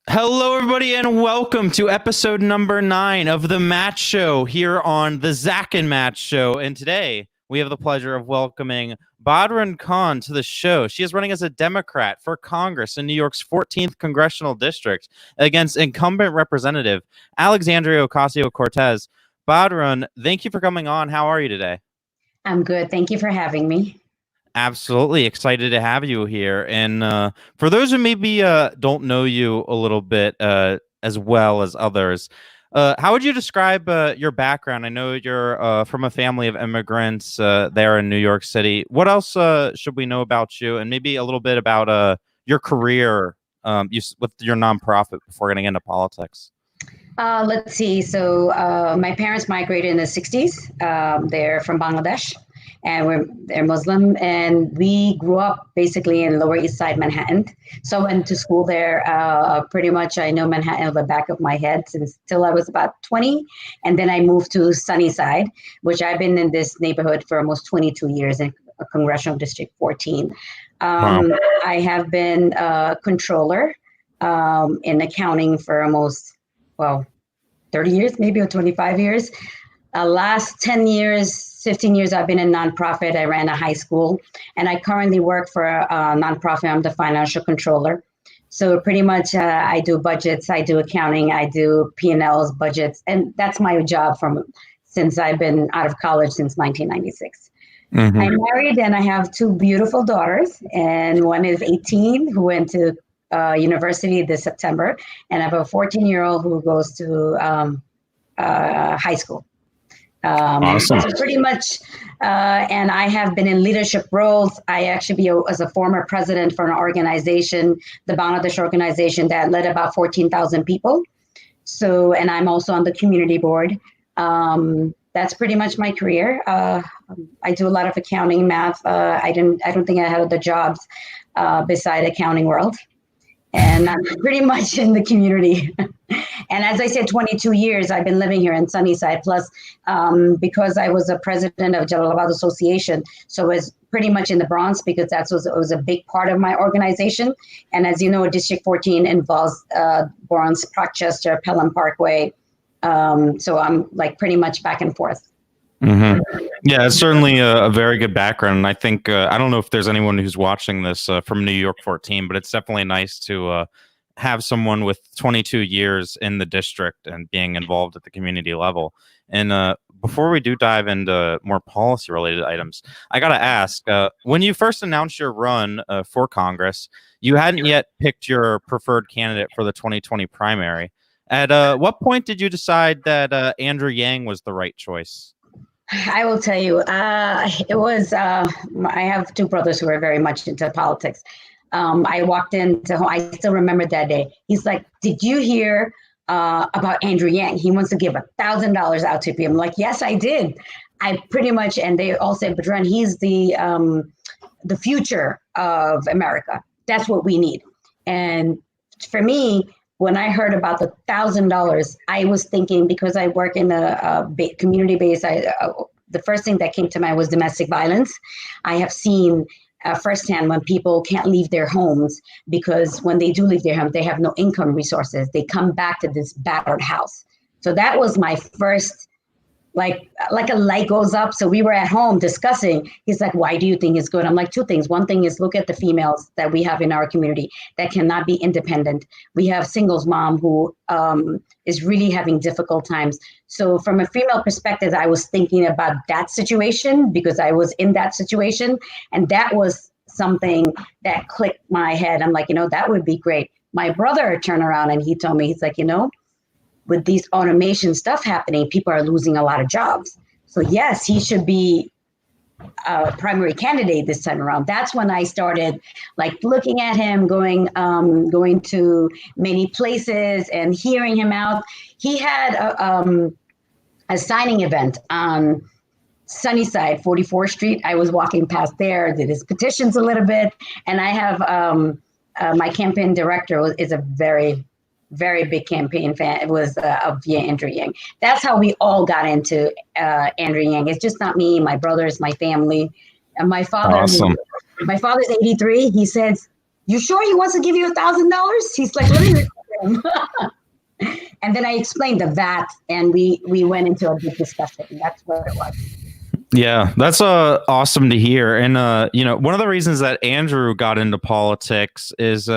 Hello, everybody, and welcome to episode number 9 of The Match Show here on the Zach and Match Show. And today we have the pleasure of welcoming Badrun Khan to the show. She is running as a Democrat for Congress in New York's 14th Congressional District against incumbent Representative Alexandria Ocasio-Cortez. Badrun, thank you for coming on. How are you today? I'm good. Thank you for having me. Absolutely excited to have you here. And for those who maybe don't know you a little bit as well as others, how would you describe your background? I know you're from a family of immigrants there in New York City. What else should we know about you, and maybe a little bit about your career with your nonprofit before getting into politics? Let's see. So my parents migrated in the 60s. They're from Bangladesh, and they're Muslim. And we grew up basically in Lower East Side Manhattan. So I went to school there. Pretty much I know Manhattan on the back of my head since till I was about 20. And then I moved to Sunnyside, which I've been in this neighborhood for almost 22 years in Congressional District 14. Wow. I have been a controller in accounting for almost 30 years, maybe, or 25 years. Last 10 years, 15 years, I've been in nonprofit. I ran a high school, and I currently work for a nonprofit. I'm the financial controller. So pretty much I do budgets, I do accounting, I do P&Ls, budgets, and that's my job since I've been out of college since 1996. Mm-hmm. I'm married, and I have 2 beautiful daughters, and one is 18 who went to university this September, and I have a 14-year-old who goes to high school. Awesome. So pretty much, and I have been in leadership roles. I actually as a former president for an organization, the Bangladesh organization that led about 14,000 people. So, and I'm also on the community board. That's pretty much my career. I do a lot of accounting, math. I don't think I had other jobs beside accounting world. And I'm pretty much in the community. And as I said, 22 years I've been living here in Sunnyside. Plus, because I was a president of Jalalabad Association, so it was pretty much in the Bronx because it was a big part of my organization. And as you know, District 14 involves Bronx, Rochester, Pelham Parkway. So I'm like pretty much back and forth. Mm-hmm. Yeah, it's certainly a very good background. And I think, I don't know if there's anyone who's watching this from New York 14, but it's definitely nice to have someone with 22 years in the district and being involved at the community level. And before we do dive into more policy related items, I got to ask, when you first announced your run for Congress, you hadn't yet picked your preferred candidate for the 2020 primary. At what point did you decide that Andrew Yang was the right choice? I will tell you, it was, I have 2 brothers who are very much into politics. I walked into home, I still remember that day. He's like, did you hear about Andrew Yang? He wants to give $1,000 out to people. I'm like, yes, I did. I pretty much, and they all said, Badrun, he's the future of America. That's what we need. And for me, when I heard about the $1,000, I was thinking, because I work in a community base, the first thing that came to mind was domestic violence. I have seen firsthand when people can't leave their homes because when they do leave their home, they have no income resources. They come back to this battered house. So that was my first, like a light goes up. So we were at home discussing. He's like, why do you think it's good? I'm like, 2 things. One thing is, look at the females that we have in our community that cannot be independent. We have singles mom who is really having difficult times. So from a female perspective, I was thinking about that situation because I was in that situation. And that was something that clicked my head. I'm like, that would be great. My brother turned around and he told me, he's like, with these automation stuff happening, people are losing a lot of jobs. So yes, he should be a primary candidate this time around. That's when I started looking at him, going to many places and hearing him out. He had a signing event on Sunnyside, 44th Street. I was walking past there, did his petitions a little bit. And I have my campaign director is a very big campaign fan. It was of Andrew Yang. That's how we all got into Andrew Yang. It's just not me, my brothers, my family, and my father. Awesome. My father's 83. He says, "You sure he wants to give you $1,000?" He's like, "Let me home. And then I explained the VAT, and we went into a big discussion. That's what it was. Yeah, that's awesome to hear. And one of the reasons that Andrew got into politics is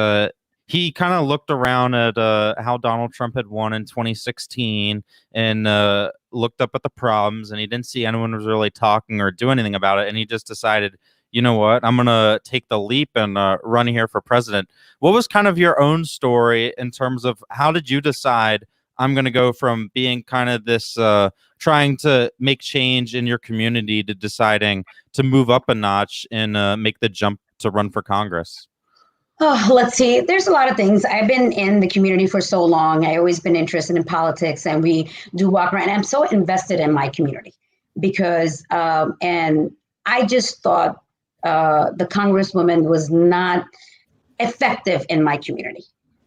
he kind of looked around at how Donald Trump had won in 2016 and looked up at the problems, and he didn't see anyone was really talking or do anything about it. And he just decided, you know what, I'm going to take the leap and run here for president. What was kind of your own story in terms of how did you decide I'm going to go from being kind of this trying to make change in your community to deciding to move up a notch and make the jump to run for Congress? Oh, let's see. There's a lot of things. I've been in the community for so long. I've always been interested in politics, and we do walk around. I'm so invested in my community because, and I just thought the Congresswoman was not effective in my community.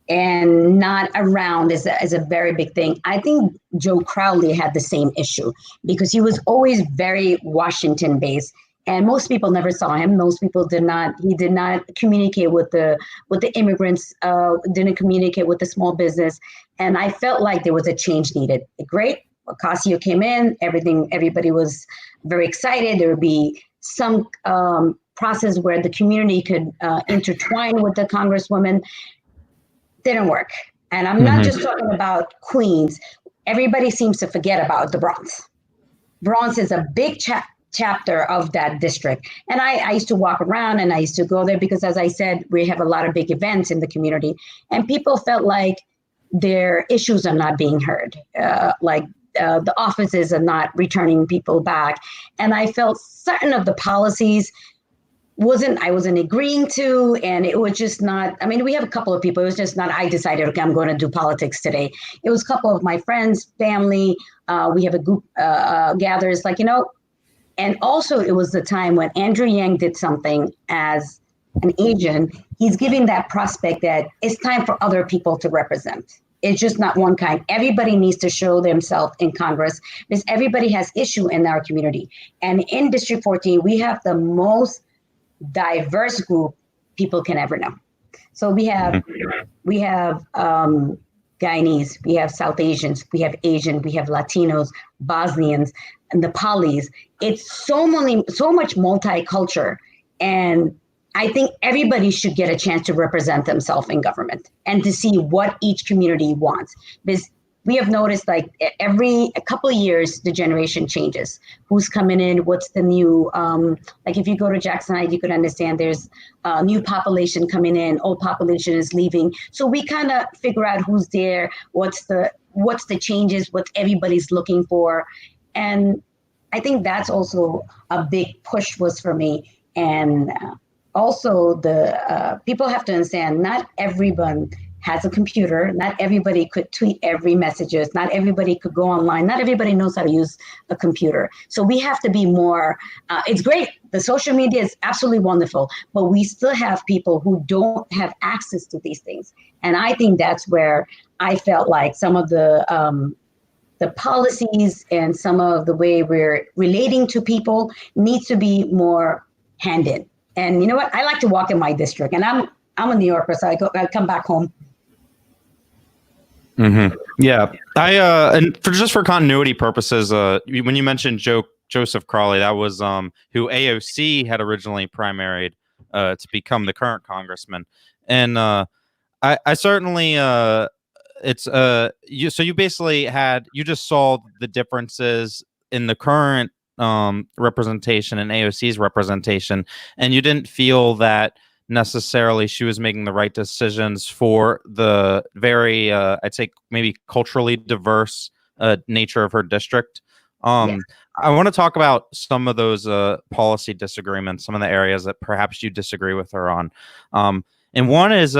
And not around is a very big thing. I think Joe Crowley had the same issue because he was always very Washington based, and most people never saw him. Most people did not. He did not communicate with the immigrants. Didn't communicate with the small business, and I felt like there was a change needed. Great, Ocasio came in. Everybody was very excited. There would be some process where the community could intertwine with the Congresswoman. Didn't work. And I'm not just talking about Queens. Everybody seems to forget about the Bronx. Bronx is a big chapter of that district. And I used to walk around and I used to go there because, as I said, we have a lot of big events in the community. And people felt like their issues are not being heard. The offices are not returning people back. And I felt certain of the policies I wasn't agreeing to, and it was just not, I mean, we have a couple of people, it was just not, I decided, okay, I'm going to do politics today. It was a couple of my friends, family, we have a group gathers, and also it was the time when Andrew Yang did something as an agent. He's giving that prospect that it's time for other people to represent. It's just not one kind. Everybody needs to show themselves in Congress because everybody has issue in our community. And in District 14, we have the most diverse group people can ever know. So we have Guyanese, we have South Asians, we have Asian, we have Latinos, Bosnians, and Nepalis. It's so much multicultural, and I think everybody should get a chance to represent themselves in government and to see what each community wants. Because we have noticed a couple of years, the generation changes. Who's coming in? What's the new, if you go to Jackson Heights, you could understand there's a new population coming in, old population is leaving. So we kind of figure out who's there, what's the changes, what everybody's looking for. And I think that's also a big push was for me. And also the people have to understand not everyone has a computer. Not everybody could tweet every messages. Not everybody could go online. Not everybody knows how to use a computer. So we have to be more, it's great. The social media is absolutely wonderful, but we still have people who don't have access to these things. And I think that's where I felt like some of the policies and some of the way we're relating to people needs to be more handed. And you know what? I like to walk in my district, and I'm a New Yorker, so I come back home. Yeah, and for continuity purposes, when you mentioned Joseph Crawley, that was who AOC had originally primaried to become the current congressman, and I certainly it's you basically you just saw the differences in the current representation and AOC's representation, and you didn't feel that necessarily she was making the right decisions for the very I'd say maybe culturally diverse nature of her district. I want to talk about some of those policy disagreements, some of the areas that perhaps you disagree with her on, and one is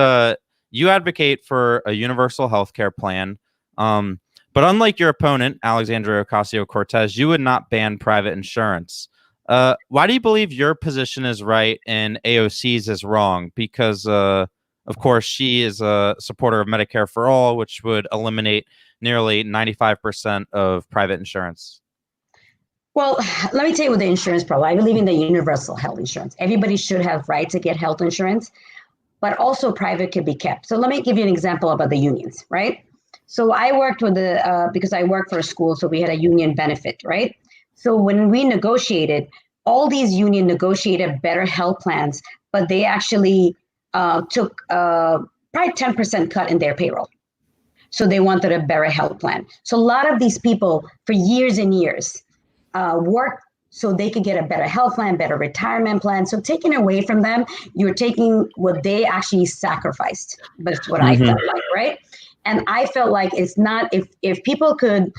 you advocate for a universal health care plan, but unlike your opponent Alexandria Ocasio-Cortez, you would not ban private insurance. Why do you believe your position is right and AOC's is wrong? Because, of course, she is a supporter of Medicare for all, which would eliminate nearly 95% of private insurance. Well, let me tell you what the insurance problem. I believe in the universal health insurance. Everybody should have right to get health insurance. but also private could be kept. So let me give you an example about the unions, right? So I worked with because I work for a school, so we had a union benefit, right? So when we negotiated, all these union negotiated better health plans, but they actually took probably 10% cut in their payroll. So they wanted a better health plan. So a lot of these people for years and years worked so they could get a better health plan, better retirement plan. So taking away from them, you're taking what they actually sacrificed. But it's what I felt like, right? And I felt like it's not, if people could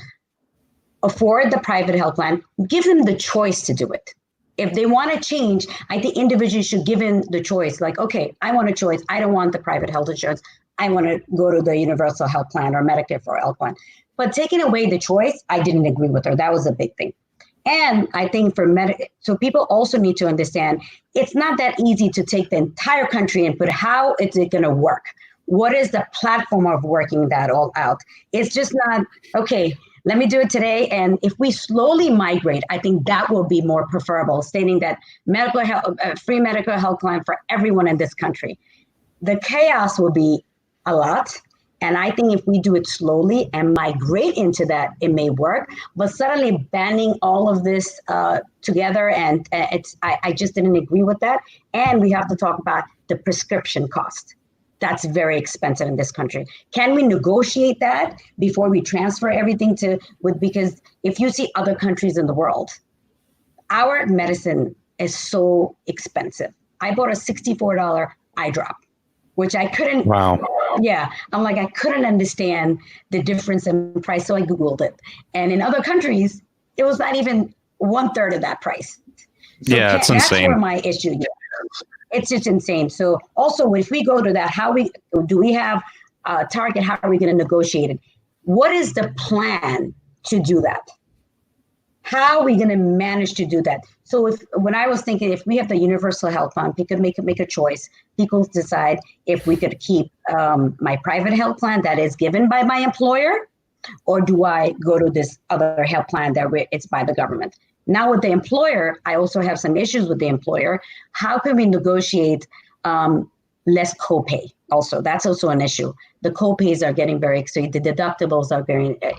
afford the private health plan, give them the choice to do it. If they want to change, I think individuals should give them the choice. Like, okay, I want a choice. I don't want the private health insurance. I want to go to the universal health plan or Medicare for health plan. But taking away the choice, I didn't agree with her. That was a big thing. And I think so people also need to understand it's not that easy to take the entire country and put how is it going to work? What is the platform of working that all out? It's just not, okay, let me do it today. And if we slowly migrate, I think that will be more preferable, stating that medical health, free medical health plan for everyone in this country. The chaos will be a lot. And I think if we do it slowly and migrate into that, it may work. But suddenly banning all of this together, and I just didn't agree with that. And we have to talk about the prescription cost. That's very expensive in this country. Can we negotiate that before we transfer everything because if you see other countries in the world, our medicine is so expensive. I bought a $64 eye drop, which I couldn't. Wow. Yeah. I'm like, I couldn't understand the difference in price. So I Googled it. And in other countries, it was not even 1/3 of that price. So yeah, it's insane. That's where my issue is. It's just insane. So also, if we go to that, do we have a target? How are we going to negotiate it? What is the plan to do that? How are we going to manage to do that? So when I was thinking, if we have the universal health plan, we could make a choice. People decide if we could keep my private health plan that is given by my employer, or do I go to this other health plan that it's by the government? Now with the employer, I also have some issues with the employer. How can we negotiate less copay? Also, that's also an issue. The copays are getting very extreme. The deductibles are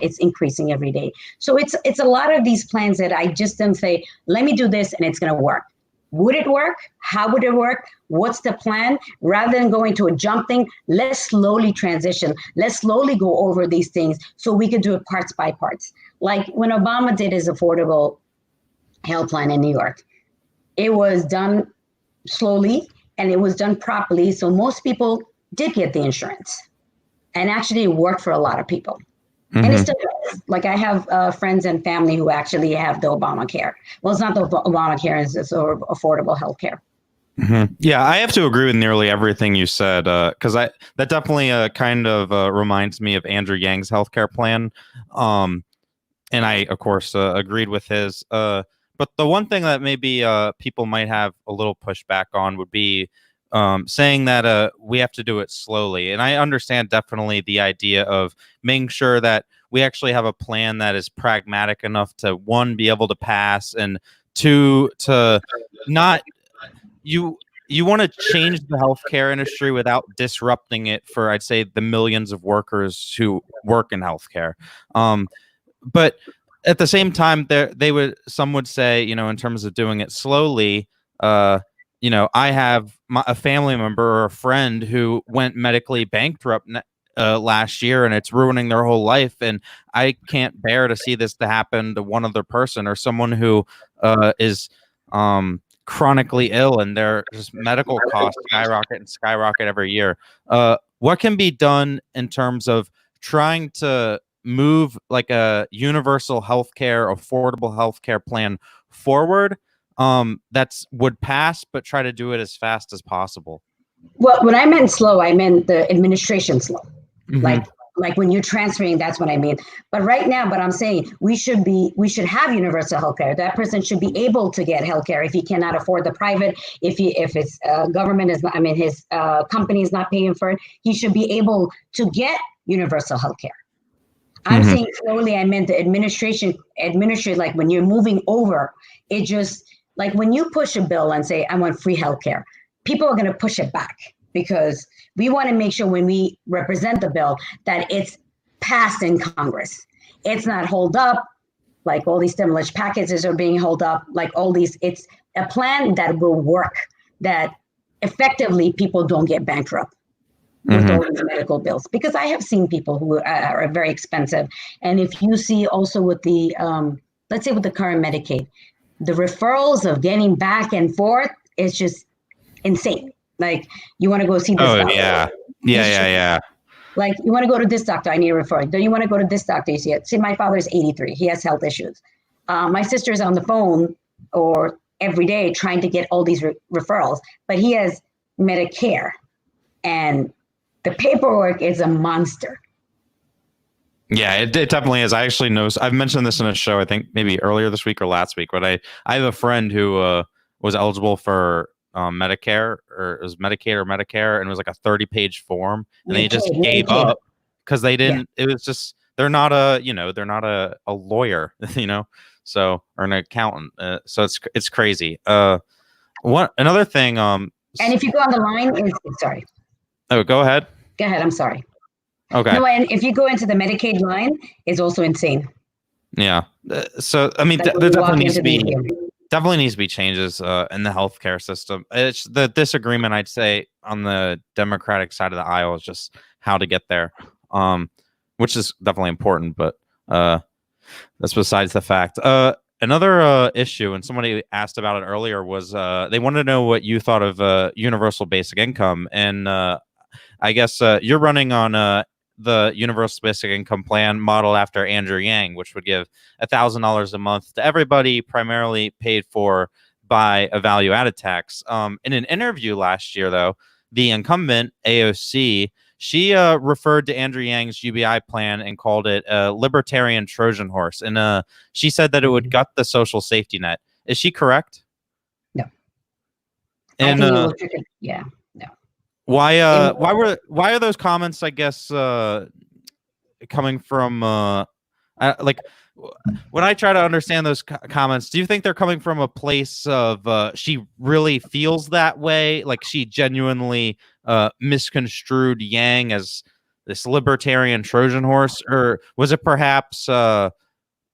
it's increasing every day. So it's a lot of these plans that I just don't say, let me do this and it's going to work. Would it work? How would it work? What's the plan? Rather than going to a jump thing, let's slowly transition. Let's slowly go over these things so we could do it parts by parts. Like when Obama did his affordable health plan in New York, it was done slowly and it was done properly. So most people did get the insurance, and actually it worked for a lot of people. And it still does. Like I have friends and family who actually have the Obamacare. Well, it's not the Obamacare, it's affordable health care. Yeah, I have to agree with nearly everything you said, because that definitely kind of reminds me of Andrew Yang's healthcare plan. And I, of course, agreed with his. But the one thing that maybe people might have a little pushback on would be saying that we have to do it slowly. And I understand definitely the idea of making sure that we actually have a plan that is pragmatic enough to, one, be able to pass, and two, to not you want to change the healthcare industry without disrupting it for, I'd say, the millions of workers who work in healthcare. But at the same time, some would say, in terms of doing it slowly, I have a family member or a friend who went medically bankrupt last year, and it's ruining their whole life. And I can't bear to see this to happen to one other person, or someone who is chronically ill, and their just medical costs skyrocket every year. What can be done in terms of trying to move like a universal healthcare, affordable healthcare plan forward that's would pass, but try to do it as fast as possible? Well, when I meant slow, I meant the administration slow. Like when you're transferring, that's what I mean. But right now, but I'm saying we should have universal healthcare. That person should be able to get healthcare if he cannot afford the private. If his government is not, his company is not paying for it, he should be able to get universal healthcare. I'm saying slowly. I meant the administration, like when you're moving over, it just like when you push a bill and say, I want free healthcare, people are going to push it back. because we want to make sure when we represent the bill that it's passed in Congress. It's not hold up like all these stimulus packages are being held up, like all these. It's a plan that will work, that effectively people don't get bankrupt with all these medical bills. Because I have seen people who are very expensive. And if you see also with the, let's say with the current Medicaid, the referrals of getting back and forth is just insane. Like, you want to go see this doctor. Yeah. Like, you want to go to this doctor, I need a referral. Don't you want to go to this doctor? You see it. See, my father is 83. He has health issues. My sister's on the phone or every day trying to get all these referrals, but he has Medicare, and the paperwork is a monster. Yeah, it definitely is. I actually know. I've mentioned this in a show, I think maybe earlier this week or last week, but I have a friend who was eligible for Medicare, or it was Medicaid or Medicare, and it was like a 30-page form, and they just gave up because they didn't. Yeah. It was just they're not a lawyer, so, or an accountant. So it's crazy. Another thing. And if you go on the line, sorry. Oh, go ahead. Go ahead. I'm sorry. Okay. No, and if you go into the Medicaid line, it's also insane. Yeah. So I mean, there definitely needs to be changes in the healthcare system. It's the disagreement, I'd say, on the Democratic side of the aisle is just how to get there, which is definitely important. But that's besides the fact. Another issue, and somebody asked about it earlier, was they wanted to know what you thought of universal basic income. And I guess you're running on the universal basic income plan model after Andrew Yang, which would give $1,000 a month to everybody, primarily paid for by a value-added tax. In an interview last year, though, the incumbent AOC, she referred to Andrew Yang's UBI plan and called it a libertarian Trojan horse. And she said that it would gut the social safety net. Is she correct? No. And no. Why are those comments, I guess, coming from like when I try to understand those comments, do you think they're coming from a place of she really feels that way, like she genuinely misconstrued Yang as this libertarian Trojan horse, or was it perhaps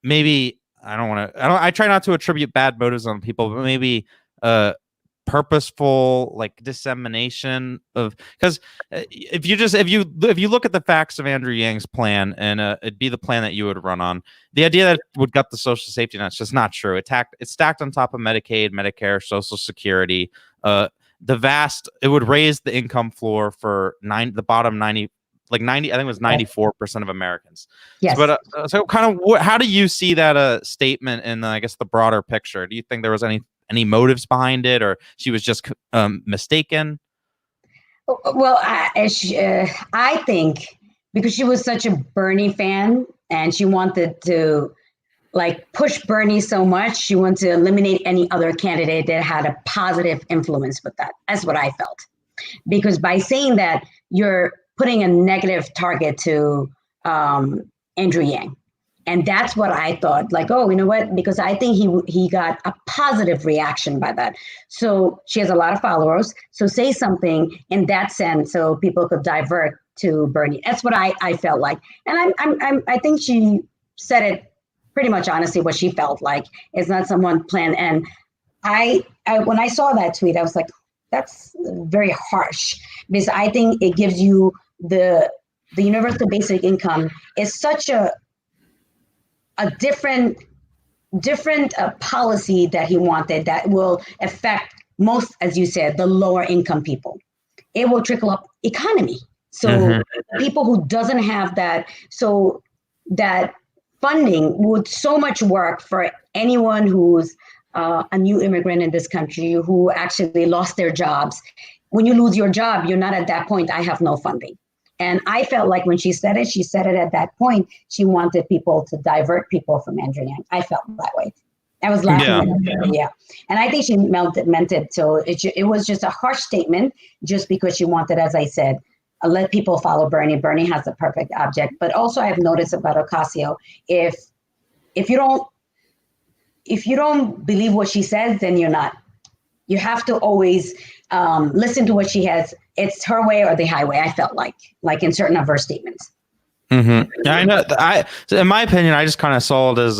maybe I try not to attribute bad motives on people, but maybe purposeful like dissemination of, because if you look at the facts of Andrew Yang's plan, and it'd be the plan that you would run on, the idea that it would gut the social safety net's just not true. It's stacked on top of Medicaid, Medicare, Social Security. It would raise the income floor for the bottom 90, like 90, I think it was 94% of Americans. Yes. But so kind of how do you see that statement in I guess the broader picture? Do you think there was any motives behind it, or she was just mistaken? Well, I think because she was such a Bernie fan and she wanted to like push Bernie so much, she wanted to eliminate any other candidate that had a positive influence with that. That's what I felt. Because by saying that, you're putting a negative target to Andrew Yang. And that's what I thought, like, oh, you know what? Because I think he got a positive reaction by that. So she has a lot of followers. So say something in that sense so people could divert to Bernie. That's what I felt like. And I think she said it pretty much honestly what she felt like. It's not someone planned. And I when I saw that tweet, I was like, that's very harsh, because I think it gives you the universal basic income is such a different policy that he wanted that will affect most, as you said, the lower income people. It will trickle up economy. So people who doesn't have that, so that funding would so much work for anyone who's a new immigrant in this country who actually lost their jobs. When you lose your job, you're not at that point, I have no funding. And I felt like when she said it at that point, she wanted people to divert people from Andrew Yang. I felt that way. I was laughing. Yeah. And I think she meant it. So it was just a harsh statement, just because she wanted, as I said, let people follow Bernie. Bernie has the perfect object. But also I've noticed about Ocasio, if you don't believe what she says, then you're not. You have to always listen to what she has it's her way or the highway. I felt like in certain of her statements. Mm-hmm. Yeah, I know. In my opinion, I just kind of saw it as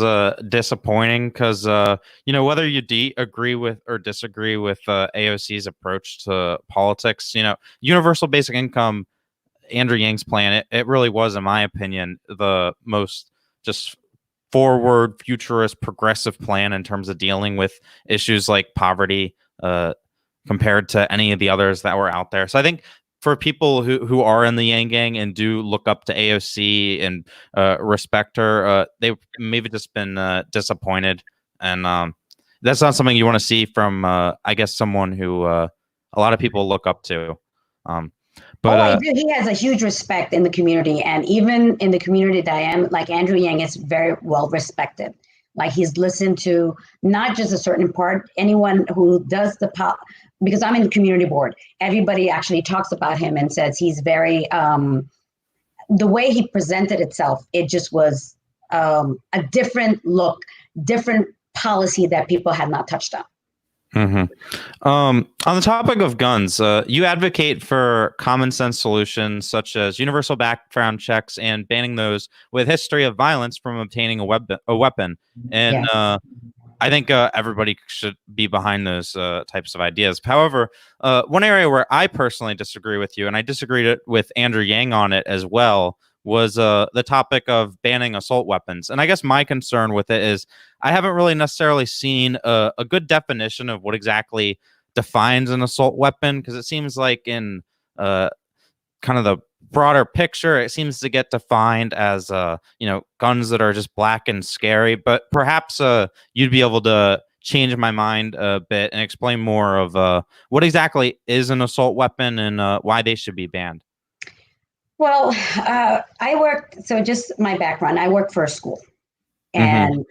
disappointing because whether you agree with or disagree with AOC's approach to politics, universal basic income, Andrew Yang's plan, it really was, in my opinion, the most just forward, futurist, progressive plan in terms of dealing with issues like poverty, compared to any of the others that were out there. So I think for people who are in the Yang Gang and do look up to AOC and respect her, they've maybe just been disappointed, and that's not something you want to see from, I guess, someone who a lot of people look up to. But I do. He has a huge respect in the community, and even in the community that I am, like Andrew Yang is very well respected. Like he's listened to not just a certain part, anyone who does because I'm in the community board, everybody actually talks about him and says he's very, the way he presented itself, it just was a different look, different policy that people had not touched on. Mm-hmm. On the topic of guns, you advocate for common sense solutions such as universal background checks and banning those with history of violence from obtaining a weapon. And yeah. I think everybody should be behind those types of ideas. However, one area where I personally disagree with you, and I disagreed with Andrew Yang on it as well, was the topic of banning assault weapons. And I guess my concern with it is I haven't really necessarily seen a good definition of what exactly defines an assault weapon, because it seems like in kind of the broader picture, it seems to get defined as guns that are just black and scary. But perhaps you'd be able to change my mind a bit and explain more of what exactly is an assault weapon and why they should be banned. Well, just my background, I worked for a school, and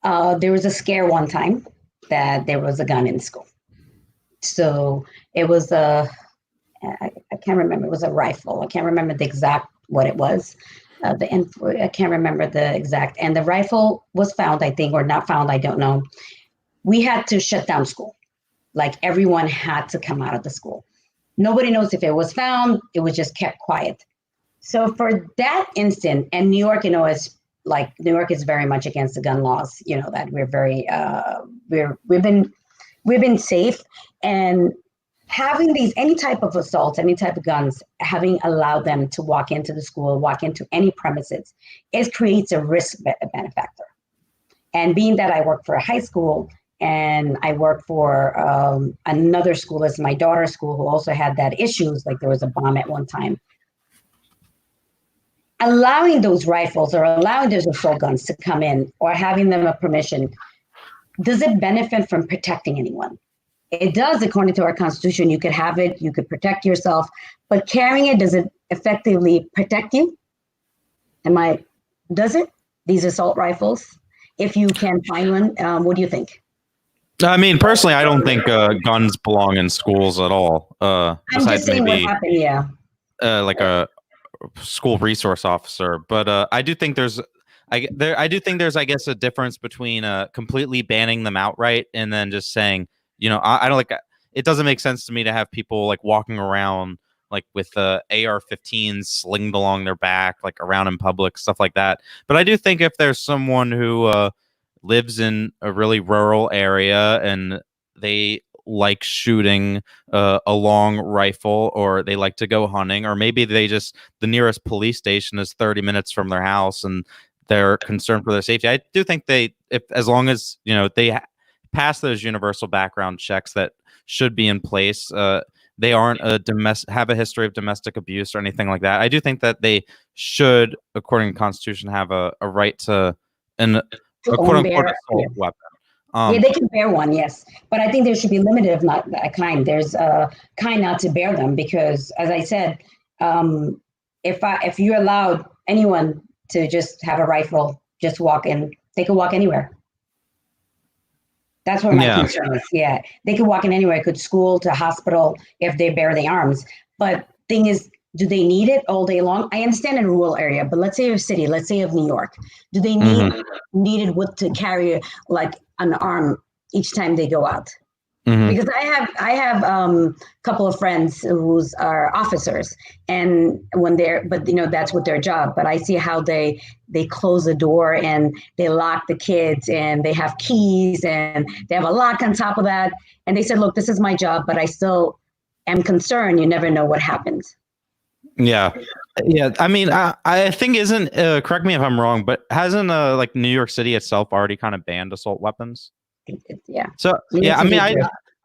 there was a scare one time that there was a gun in school. So it was I can't remember, it was a rifle. I can't remember the exact what it was. I can't remember the exact, and the rifle was found, I think, or not found, I don't know. We had to shut down school. Like everyone had to come out of the school. Nobody knows if it was found. It was just kept quiet. So for that instant, and New York, New York is very much against the gun laws. That we're very we've been safe, and having any type of assaults, any type of guns, having allowed them to walk into the school, walk into any premises, it creates a risk benefactor. And being that I work for a high school, and I work for another school as my daughter's school, who also had that issues, like there was a bomb at one time. Allowing those rifles or allowing those assault guns to come in or having them a permission, does it benefit from protecting anyone? It does, according to our Constitution. You could have it, you could protect yourself, but carrying it, does it effectively protect you? Does it? These assault rifles, if you can find one, what do you think? I mean, personally, I don't think guns belong in schools at all. I'm just saying what happened, yeah. Like a school resource officer, but I do think there's I guess a difference between completely banning them outright and then just saying, I don't like it. Doesn't make sense to me to have people like walking around like with AR-15s slinged along their back, like around in public, stuff like that. But I do think if there's someone who lives in a really rural area and they like shooting a long rifle, or they like to go hunting, or maybe the nearest police station is 30 minutes from their house and they're concerned for their safety. I do think as long as they pass those universal background checks that should be in place, they aren't have a history of domestic abuse or anything like that. I do think that they should, according to the Constitution, have a right to a quote unquote assault weapon. Yeah, they can bear one, yes. But I think there should be limited, if not a kind. There's a kind not to bear them, because as I said, if you allowed anyone to just have a rifle, just walk in, they could walk anywhere. That's where my concern is. Yeah, they could walk in anywhere, could school to hospital if they bear the arms. But thing is, do they need it all day long? I understand in a rural area, but let's say a city, let's say of New York, do they need it to carry like an arm each time they go out? Because I have a couple of friends who's are officers, and when they're, but that's what their job. But I see how they close the door and they lock the kids, and they have keys and they have a lock on top of that. And they said, "Look, this is my job, but I still am concerned. You never know what happens." Yeah. I mean, I think isn't correct me if I'm wrong, but hasn't like New York City itself already kind of banned assault weapons? Yeah. So yeah, I mean,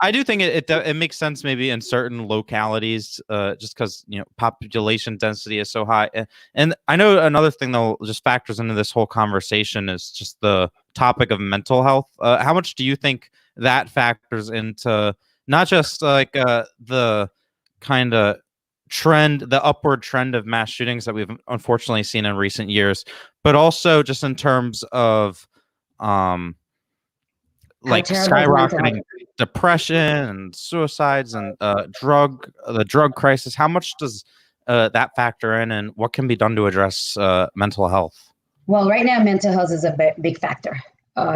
I do think it makes sense maybe in certain localities, just because population density is so high. And I know another thing that just factors into this whole conversation is just the topic of mental health. How much do you think that factors into not just like the kind of the upward trend of mass shootings that we've unfortunately seen in recent years, but also just in terms of like skyrocketing depression and suicides and the drug crisis? How much does that factor in, and what can be done to address mental health? Well, right now, mental health is a big factor.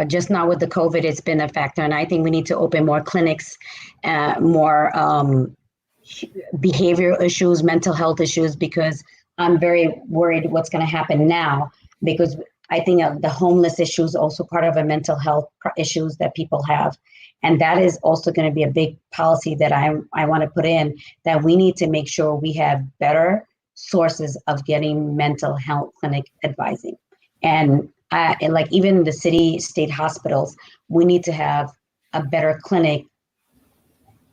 Just not with the COVID, it's been a factor. And I think we need to open more clinics, more behavioral issues, mental health issues, because I'm very worried what's going to happen now, because I think the homeless issue is also part of a mental health issues that people have. And that is also going to be a big policy that I want to put in, that we need to make sure we have better sources of getting mental health clinic advising. And like even the city, state hospitals, we need to have a better clinic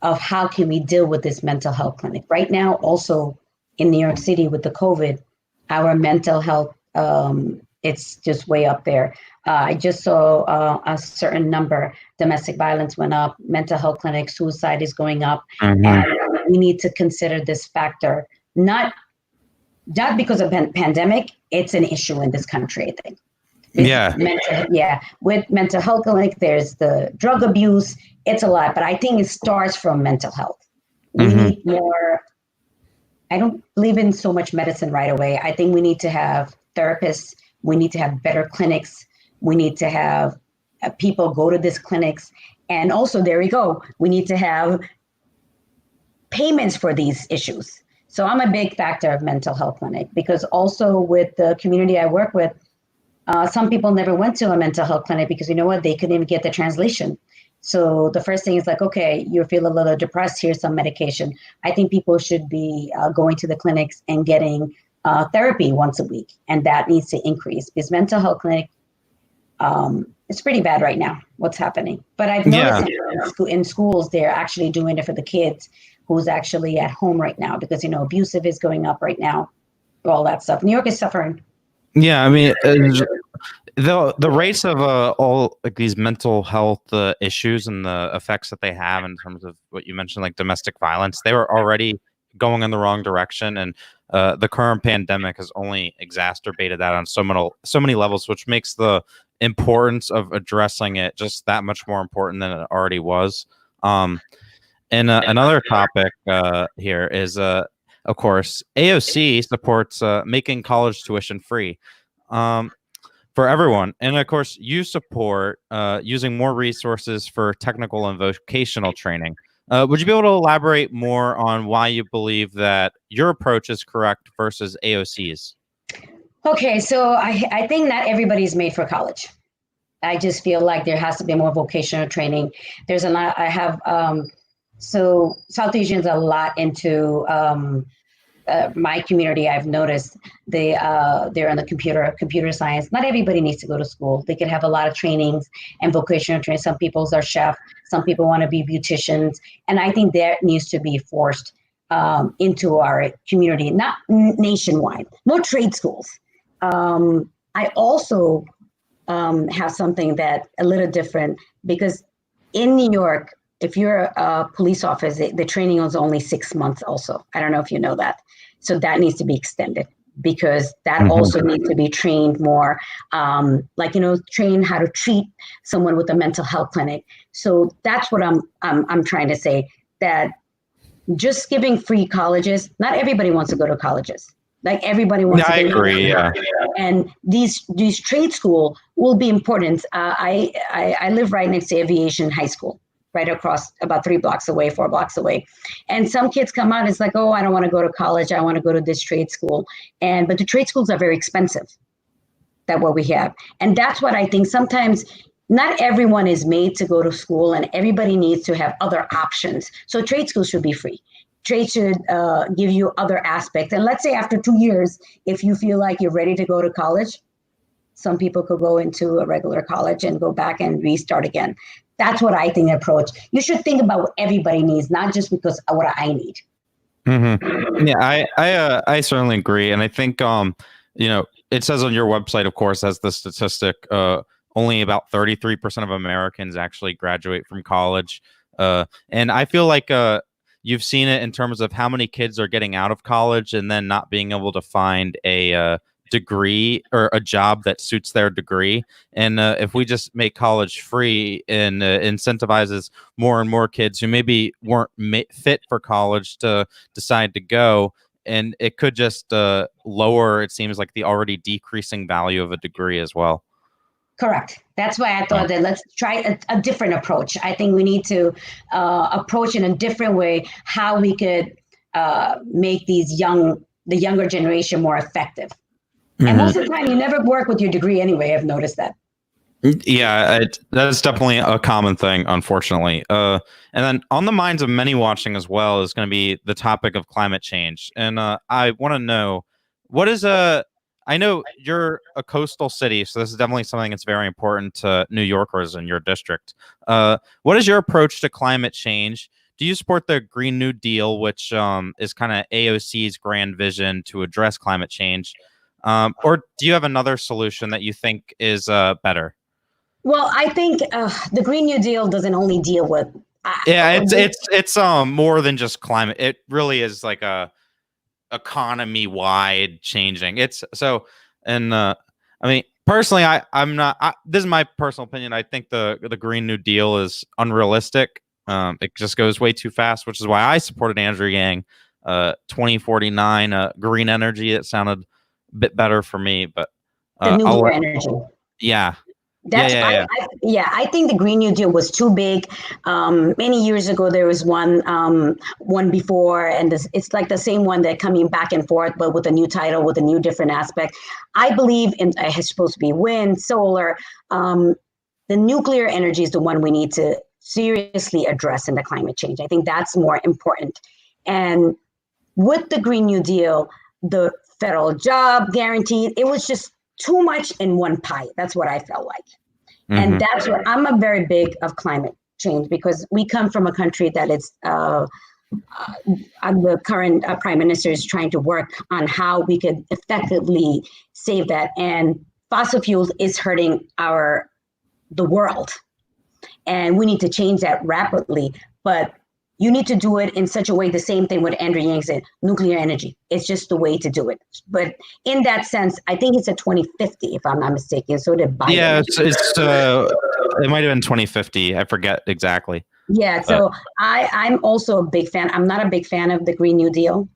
of how can we deal with this mental health clinic. Right now, also in New York City with the COVID, our mental health, it's just way up there. I just saw a certain number. Domestic violence went up, mental health clinics, suicide is going up. And we need to consider this factor, not because of pandemic, it's an issue in this country, I think. With mental health clinic, there's the drug abuse, it's a lot, but I think it starts from mental health. We need more, I don't believe in so much medicine right away. I think we need to have therapists, we need to have better clinics, we need to have people go to these clinics, and also, there we go, we need to have payments for these issues. So I'm a big factor of mental health clinic, because also with the community I work with, some people never went to a mental health clinic because they couldn't even get the translation. So the first thing is like, okay, you feel a little depressed, here's some medication. I think people should be going to the clinics and getting therapy once a week, and that needs to increase, because mental health clinic, it's pretty bad right now, what's happening. But I've noticed in schools, they're actually doing it for the kids who's actually at home right now, because, abusive is going up right now, all that stuff. New York is suffering. Yeah, I mean, the rates of all like these mental health issues and the effects that they have in terms of what you mentioned, like domestic violence, they were already going in the wrong direction, and the current pandemic has only exacerbated that on so many levels, which makes the importance of addressing it just that much more important than it already was. And another topic here is of course, AOC supports making college tuition free for everyone. And of course, you support using more resources for technical and vocational training. Would you be able to elaborate more on why you believe that your approach is correct versus AOC's? Okay, so I think not everybody's made for college. I just feel like there has to be more vocational training. There's a lot, I have, so South Asians are a lot into my community. I've noticed they're in the computer science. Not everybody needs to go to school. They can have a lot of trainings and vocational training. Some people are chef, some people want to be beauticians. And I think that needs to be forced into our community, not nationwide, more trade schools. I also have something that a little different, because in New York, if you're a police officer, the training is only 6 months also. I don't know if you know that. So that needs to be extended, because that also needs to be trained more, train how to treat someone with a mental health clinic. So that's what I'm trying to say, that just giving free colleges, not everybody wants to go to colleges. Like everybody wants to. I agree. Yeah. And these trade school will be important. I live right next to aviation high school. right across about 3 blocks away, 4 blocks away. And some kids come out, it's like, oh, I don't want to go to college. I want to go to this trade school. But the trade schools are very expensive. That's what we have. And that's what I think sometimes not everyone is made to go to school, and everybody needs to have other options. So trade schools should be free. Trade should give you other aspects. And let's say after 2 years, if you feel like you're ready to go to college, some people could go into a regular college and go back and restart again. That's what I think the approach. You should think about what everybody needs, not just because of what I need. Mm-hmm. Yeah, I certainly agree. And I think, it says on your website, of course, as the statistic, only about 33% of Americans actually graduate from college. And I feel like you've seen it in terms of how many kids are getting out of college and then not being able to find a degree or a job that suits their degree. And if we just make college free and incentivizes more and more kids who maybe weren't fit for college to decide to go, and it could just lower, it seems like, the already decreasing value of a degree as well. Correct. That's why I thought that let's try a different approach. I think we need to approach in a different way how we could make the younger generation more effective. And most of the time, you never work with your degree anyway. I've noticed that. Yeah, that is definitely a common thing, unfortunately. And then on the minds of many watching as well is going to be the topic of climate change. And I want to know, what is I know you're a coastal city, so this is definitely something that's very important to New Yorkers in your district. What is your approach to climate change? Do you support the Green New Deal, which is kind of AOC's grand vision to address climate change? Or do you have another solution that you think is better? Well, I think the Green New Deal doesn't only deal with. It's more than just climate. It really is like a economy wide changing. It's so, and I mean, personally, I'm not. This is my personal opinion. I think the Green New Deal is unrealistic. It just goes way too fast, which is why I supported Andrew Yang. 2049 green energy. It sounded a bit better for me, but the nuclear energy. Yeah. I think the Green New Deal was too big. Many years ago, there was one before, and it's like the same one that coming back and forth, but with a new title, with a new different aspect. I believe it's supposed to be wind, solar. The nuclear energy is the one we need to seriously address in the climate change. I think that's more important. And with the Green New Deal, the federal job guarantee, it was just too much in one pie. That's what I felt like. And that's what I'm a very big of climate change, because we come from a country that is the current prime minister is trying to work on how we could effectively save that. And fossil fuels is hurting the world. And we need to change that rapidly. But you need to do it in such a way, the same thing what Andrew Yang said, nuclear energy. It's just the way to do it. But in that sense, I think it's a 2050, if I'm not mistaken. So did Biden. Yeah, it might have been 2050. I forget exactly. Yeah, so I'm also a big fan. I'm not a big fan of the Green New Deal.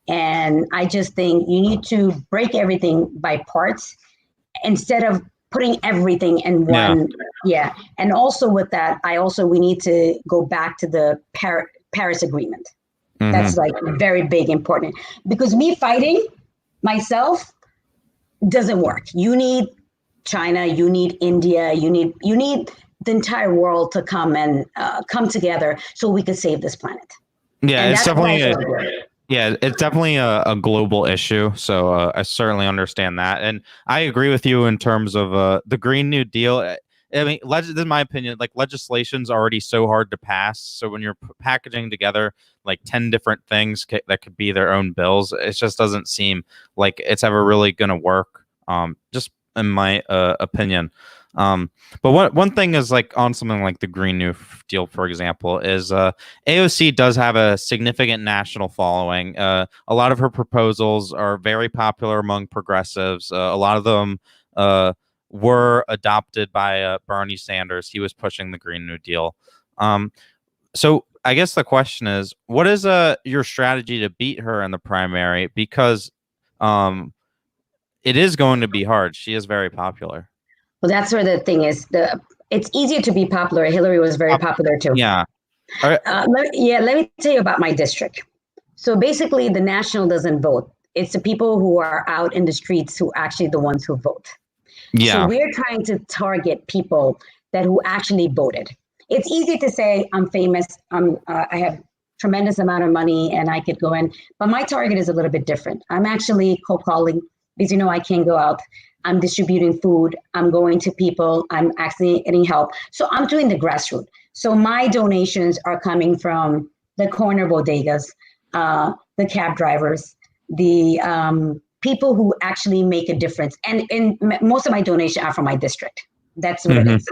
And I just think you need to break everything by parts instead of putting everything in one. Yeah. And also with that, we need to go back to the Paris Agreement. That's like very big, important, because me fighting myself doesn't work. You need China, you need India, you need the entire world to come come together so we could save this planet. Yeah, and it's definitely a global issue. So I certainly understand that. And I agree with you in terms of the Green New Deal. I mean, this is my opinion, like legislation's already so hard to pass. So when you're packaging together like 10 different things that could be their own bills, it just doesn't seem like it's ever really going to work. Just in my opinion. But one thing is, like, on something like the Green New Deal, for example, is AOC does have a significant national following. A lot of her proposals are very popular among progressives. A lot of them were adopted by Bernie Sanders. He was pushing the Green New Deal. So I guess the question is, what is your strategy to beat her in the primary? Because it is going to be hard. She is very popular. Well, that's where the thing is. it's easier to be popular. Hillary was very popular too. Yeah. All right. Let me tell you about my district. So basically, the national doesn't vote. It's the people who are out in the streets who actually the ones who vote. Yeah. So we're trying to target people that who actually voted. It's easy to say I'm famous. I have tremendous amount of money and I could go in, but my target is a little bit different. I'm actually cold calling because I can't go out. I'm distributing food. I'm going to people. I'm actually getting help. So I'm doing the grassroots. So my donations are coming from the corner bodegas, the cab drivers, the people who actually make a difference. And most of my donations are from my district. That's what it is.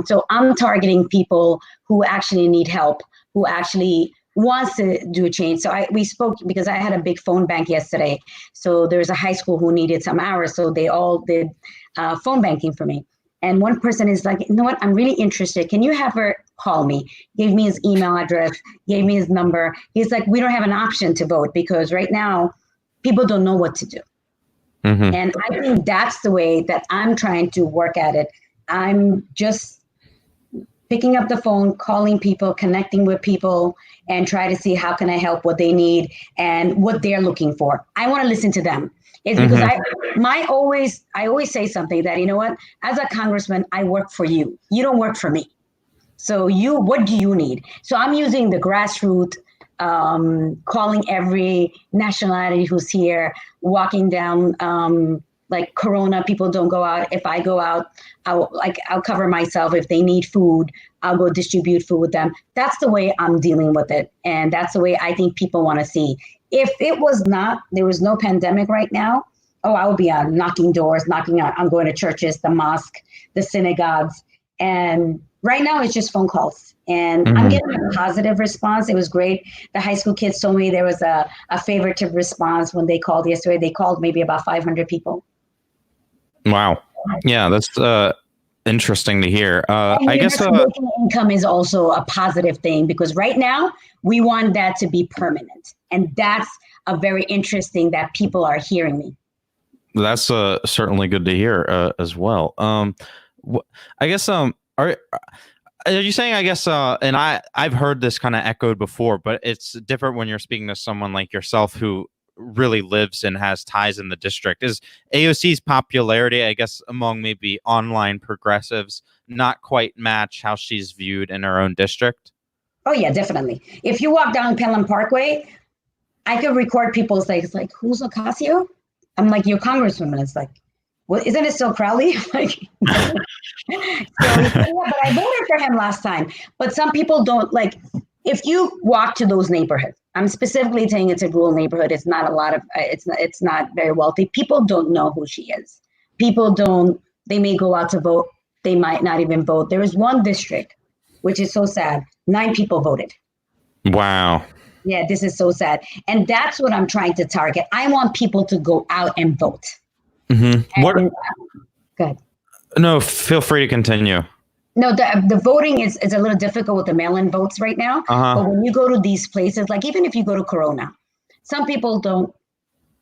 So I'm targeting people who actually need help, who actually wants to do a change. So we spoke because I had a big phone bank yesterday. So there's a high school who needed some hours. So they all did phone banking for me. And one person is like, you know what, I'm really interested. Can you have her call me? Gave me his email address, gave me his number. He's like, we don't have an option to vote because right now people don't know what to do. And I think that's the way that I'm trying to work at it. I'm just picking up the phone, calling people, connecting with people, and try to see how can I help, what they need, and what they're looking for. I want to listen to them. It's because I always say something that, you know what, as a congressman, I work for you. You don't work for me. So what do you need? So I'm using the grassroots, calling every nationality who's here, walking down, like Corona, people don't go out. If I go out, I'll cover myself. If they need food, I'll go distribute food with them. That's the way I'm dealing with it. And that's the way I think people want to see. If it was not, there was no pandemic right now, I would be knocking doors, I'm going to churches, the mosque, the synagogues. And right now it's just phone calls. And I'm getting a positive response. It was great. The high school kids told me there was a favoritive response when they called yesterday. They called maybe about 500 people. Wow. Yeah, that's interesting to hear. I guess income is also a positive thing because right now we want that to be permanent. And that's a very interesting that people are hearing me. That's certainly good to hear as well. I guess are you saying, I guess, and I've heard this kind of echoed before, but it's different when you're speaking to someone like yourself who really lives and has ties in the district. Is AOC's popularity, I guess, among maybe online progressives not quite match how she's viewed in her own district? Oh, yeah, definitely. If you walk down Pelham Parkway, I could record people say, it's like, who's Ocasio? I'm like, your congresswoman. It's like, well, isn't it still Crowley? Like, so, yeah, but I voted for him last time. But some people don't like, if you walk to those neighborhoods, I'm specifically saying it's a rural neighborhood. It's not a lot of, it's not very wealthy. People don't know who she is. People don't, they may go out to vote. They might not even vote. There is one district, which is so sad. 9 people voted. Wow. Yeah, this is so sad. And that's what I'm trying to target. I want people to go out and vote. What? Go ahead. No, feel free to continue. No, the voting is a little difficult with the mail-in votes right now. But when you go to these places, like even if you go to Corona, some people don't,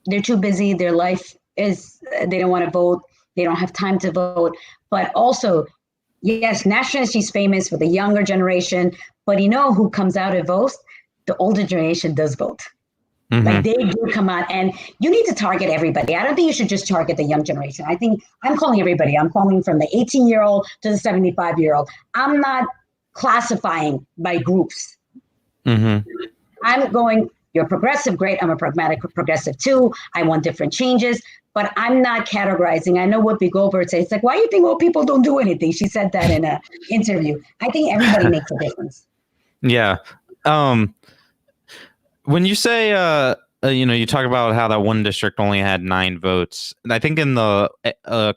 they're too busy. Their life is, they don't want to vote. They don't have time to vote. But also, yes, nationally, she's famous for the younger generation. But you know who comes out and votes? The older generation does vote. Like they do come out, and you need to target everybody. I don't think you should just target the young generation. I think I'm calling everybody. I'm calling from the 18-year-old to the 75-year-old. I'm not classifying by groups. I'm going, you're progressive, great. I'm a pragmatic progressive too. I want different changes, but I'm not categorizing. I know what Whoopi Goldberg says. It's like, why do you think old people don't do anything? She said that in an interview. I think everybody makes a difference. Yeah. When you say, you talk about how that one district only had 9 votes. And I think in the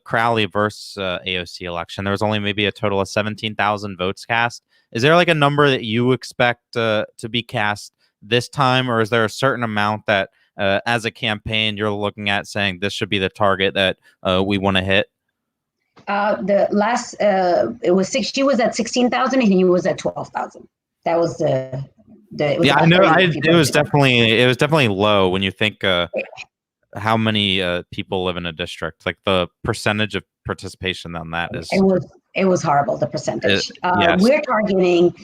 Crowley versus AOC election, there was only maybe a total of 17,000 votes cast. Is there like a number that you expect to be cast this time? Or is there a certain amount that as a campaign you're looking at saying this should be the target that we want to hit? The last, it was she was at 16,000 and he was at 12,000. That was the yeah, I know. It was definitely low when you think how many people live in a district. Like the percentage of participation on that is. It was horrible, the percentage. Yes. We're targeting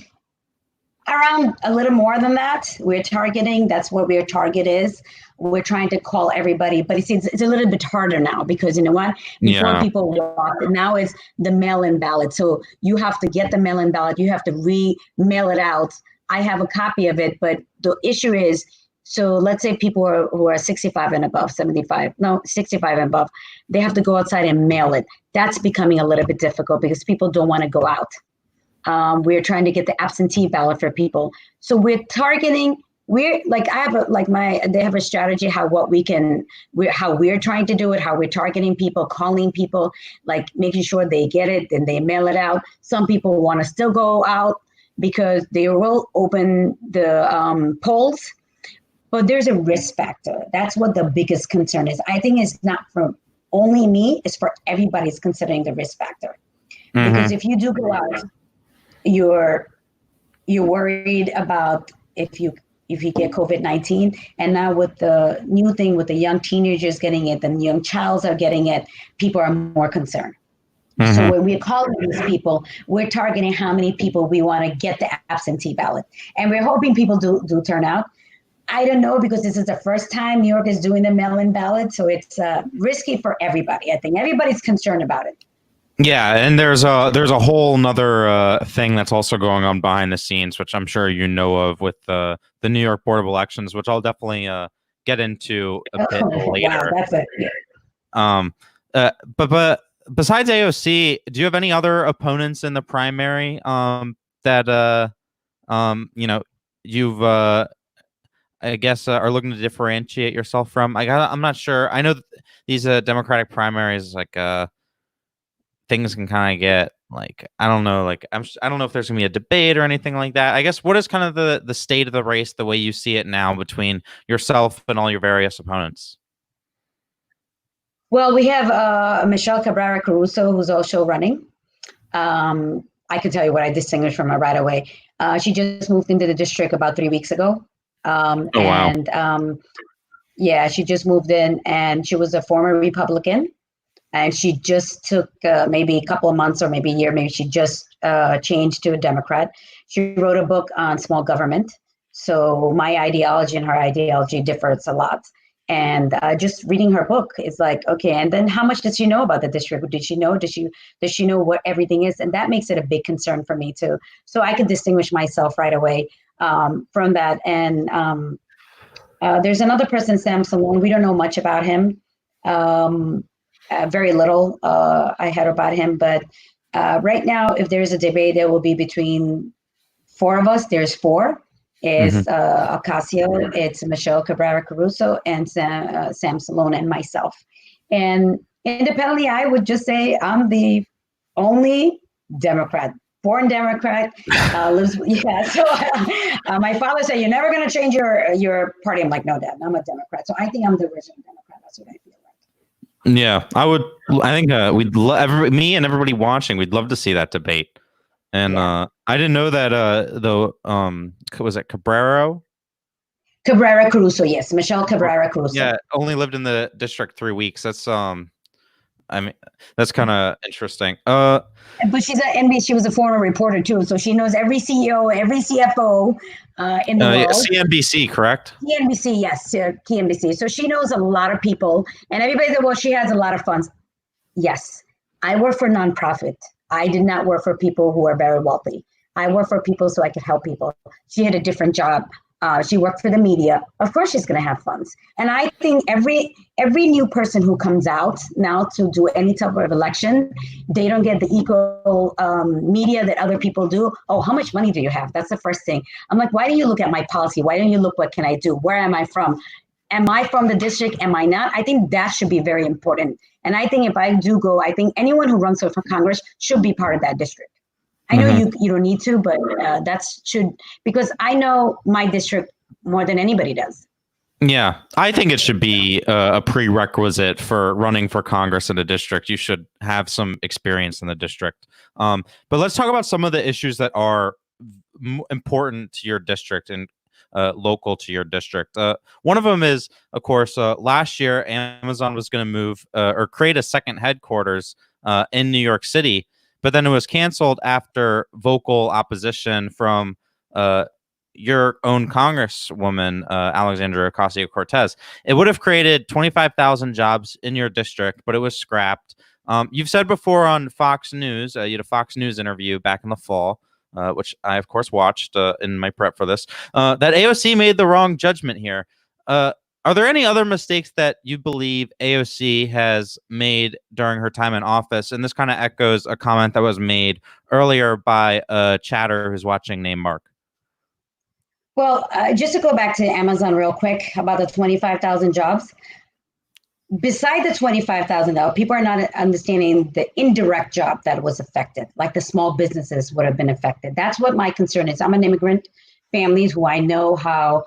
around a little more than that. We're targeting, that's what our target is. We're trying to call everybody, but it's a little bit harder now because you know what? Before people walk, now it's the mail-in ballot. So you have to get the mail-in ballot. You have to mail it out. I have a copy of it, but the issue is, so let's say people who are 65 and above, 65 and above, they have to go outside and mail it. That's becoming a little bit difficult because people don't want to go out. We're trying to get the absentee ballot for people. So we're targeting, they have a strategy how we're trying to do it, how we're targeting people, calling people, like making sure they get it, then they mail it out. Some people want to still go out because they will open the polls, but there's a risk factor. That's what the biggest concern is. I think it's not for only me, it's for everybody's considering the risk factor. Mm-hmm. Because if you do go out, you're worried about if you get COVID-19, and now with the new thing with the young teenagers getting it, the young childs are getting it, people are more concerned. Mm-hmm. So when we're calling these people, we're targeting how many people we want to get the absentee ballot, and we're hoping people do turn out. I don't know, because this is the first time New York is doing the mail-in ballot, so it's risky for everybody. I think everybody's concerned about it. Yeah, and there's a whole nother thing that's also going on behind the scenes, which I'm sure you know of, with the New York Board of Elections, which I'll definitely get into a bit later. Wow, that's it. But besides AOC, do you have any other opponents in the primary that you've I guess are looking to differentiate yourself from? I'm not sure. I know these Democratic primaries, things can kind of get I don't know, I don't know if there's gonna be a debate or anything like that. I guess, what is kind of the state of the race, the way you see it now, between yourself and all your various opponents? Well, we have Michelle Cabrera-Caruso, who's also running. I can tell you what I distinguished from her right away. She just moved into the district about 3 weeks ago. Oh, wow. And she just moved in, and she was a former Republican. And she just took maybe a couple of months or maybe a year, maybe she just changed to a Democrat. She wrote a book on small government. So my ideology and her ideology differs a lot. And just reading her book is like, okay, and then how much does she know about the district? Does she know what everything is? And that makes it a big concern for me too. So I can distinguish myself right away from that. And there's another person, Sam Salone. We don't know much about him. Very little I had about him, but right now, if there's a debate, there will be between four of us. There's four. It's Ocasio, it's Michelle Cabrera-Caruso, and Sam Salone, and myself. And independently, I would just say I'm the only Democrat, born Democrat. So my father said, "You're never going to change your party." I'm like, "No, Dad, I'm a Democrat." So I think I'm the original Democrat. That's what I feel like. Yeah, I think we'd love, me and everybody watching, we'd love to see that debate. And I didn't know that was it Cabrera-Caruso, yes, Michelle Cabrera-Caruso. Yeah, only lived in the district 3 weeks. That's that's kind of interesting. But she was a former reporter too, so she knows every CEO, every CFO in the world. CNBC, correct? CNBC, yes, CNBC. So she knows a lot of people, and everybody said, "Well, she has a lot of funds." Yes, I work for nonprofit. I did not work for people who are very wealthy. I work for people so I could help people. She had a different job. She worked for the media. Of course, she's going to have funds. And I think every new person who comes out now to do any type of election, they don't get the equal media that other people do. Oh, how much money do you have? That's the first thing. I'm like, why do you look at my policy? Why don't you look, what can I do? Where am I from? Am I from the district? Am I not? I think that should be very important. And I think if I do go, I think anyone who runs for Congress should be part of that district. I know you don't need to, but because I know my district more than anybody does. Yeah, I think it should be a prerequisite for running for Congress in a district. You should have some experience in the district. But let's talk about some of the issues that are important to your district and local to your district. One of them is, of course, last year Amazon was going to move or create a second headquarters in New York City. but then it was canceled after vocal opposition from your own Congresswoman, Alexandria Ocasio-Cortez. It would have created 25,000 jobs in your district, but it was scrapped. You've said before on Fox News, you had a Fox News interview back in the fall, which I, of course, watched in my prep for this, that AOC made the wrong judgment here. Are there any other mistakes that you believe AOC has made during her time in office? And this kind of echoes a comment that was made earlier by a chatter who's watching named Mark. Well, just to go back to Amazon real quick about the 25,000 jobs. Beside the 25,000, though, people are not understanding the indirect job that was affected, like the small businesses would have been affected. That's what my concern is. I'm an immigrant family who I know how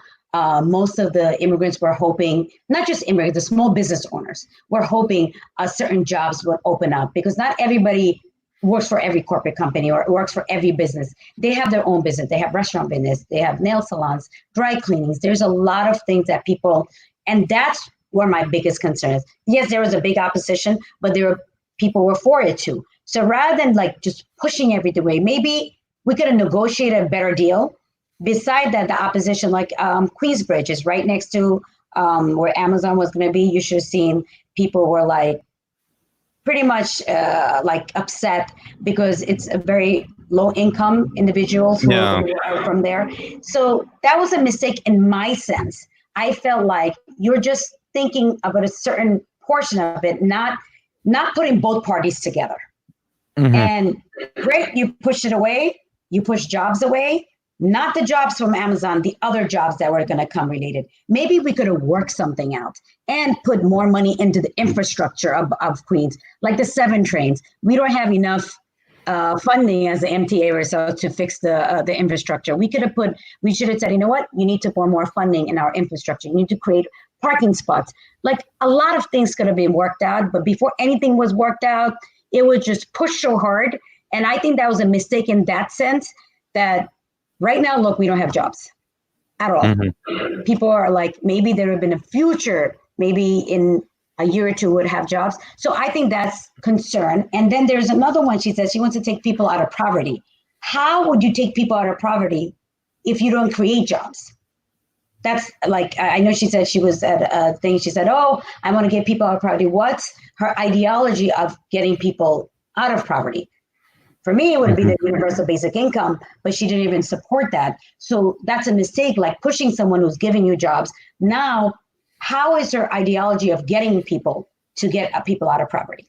most of the immigrants were hoping, not just immigrants, the small business owners were hoping certain jobs would open up because not everybody works for every corporate company or works for every business. They have their own business. They have restaurant business. They have nail salons, dry cleanings. There's a lot of things that people, and that's where my biggest concern is. Yes, there was a big opposition, but people were for it too. So rather than like just pushing everything away, maybe we could have negotiated a better deal. Beside that, the opposition, like Queensbridge is right next to where Amazon was going to be. You should have seen people were like pretty much like upset because it's a very low income individuals who are from there. So that was a mistake in my sense. I felt like you're just thinking about a certain portion of it, not putting both parties together. Mm-hmm. And great, you pushed it away. You pushed jobs away. Not the jobs from Amazon, the other jobs that were going to come related. Maybe we could have worked something out and put more money into the infrastructure of Queens, like the 7 trains. We don't have enough funding as the MTA or so to fix the infrastructure. We should have said, you know what? You need to pour more funding in our infrastructure. You need to create parking spots. Like a lot of things could have been worked out, but before anything was worked out, it was just pushed so hard. And I think that was a mistake in that sense that right now, look, we don't have jobs at all. Mm-hmm. People are like, maybe there would have been a future, maybe in a year or two would have jobs. So I think that's concern. And then there's another one. She says she wants to take people out of poverty. How would you take people out of poverty if you don't create jobs? That's like, I know she said she was at a thing. She said, oh, I want to get people out of poverty. What's her ideology of getting people out of poverty? For me, it would be the universal basic income, but she didn't even support that. So that's a mistake, like pushing someone who's giving you jobs. Now, how is her ideology of getting people to get people out of poverty?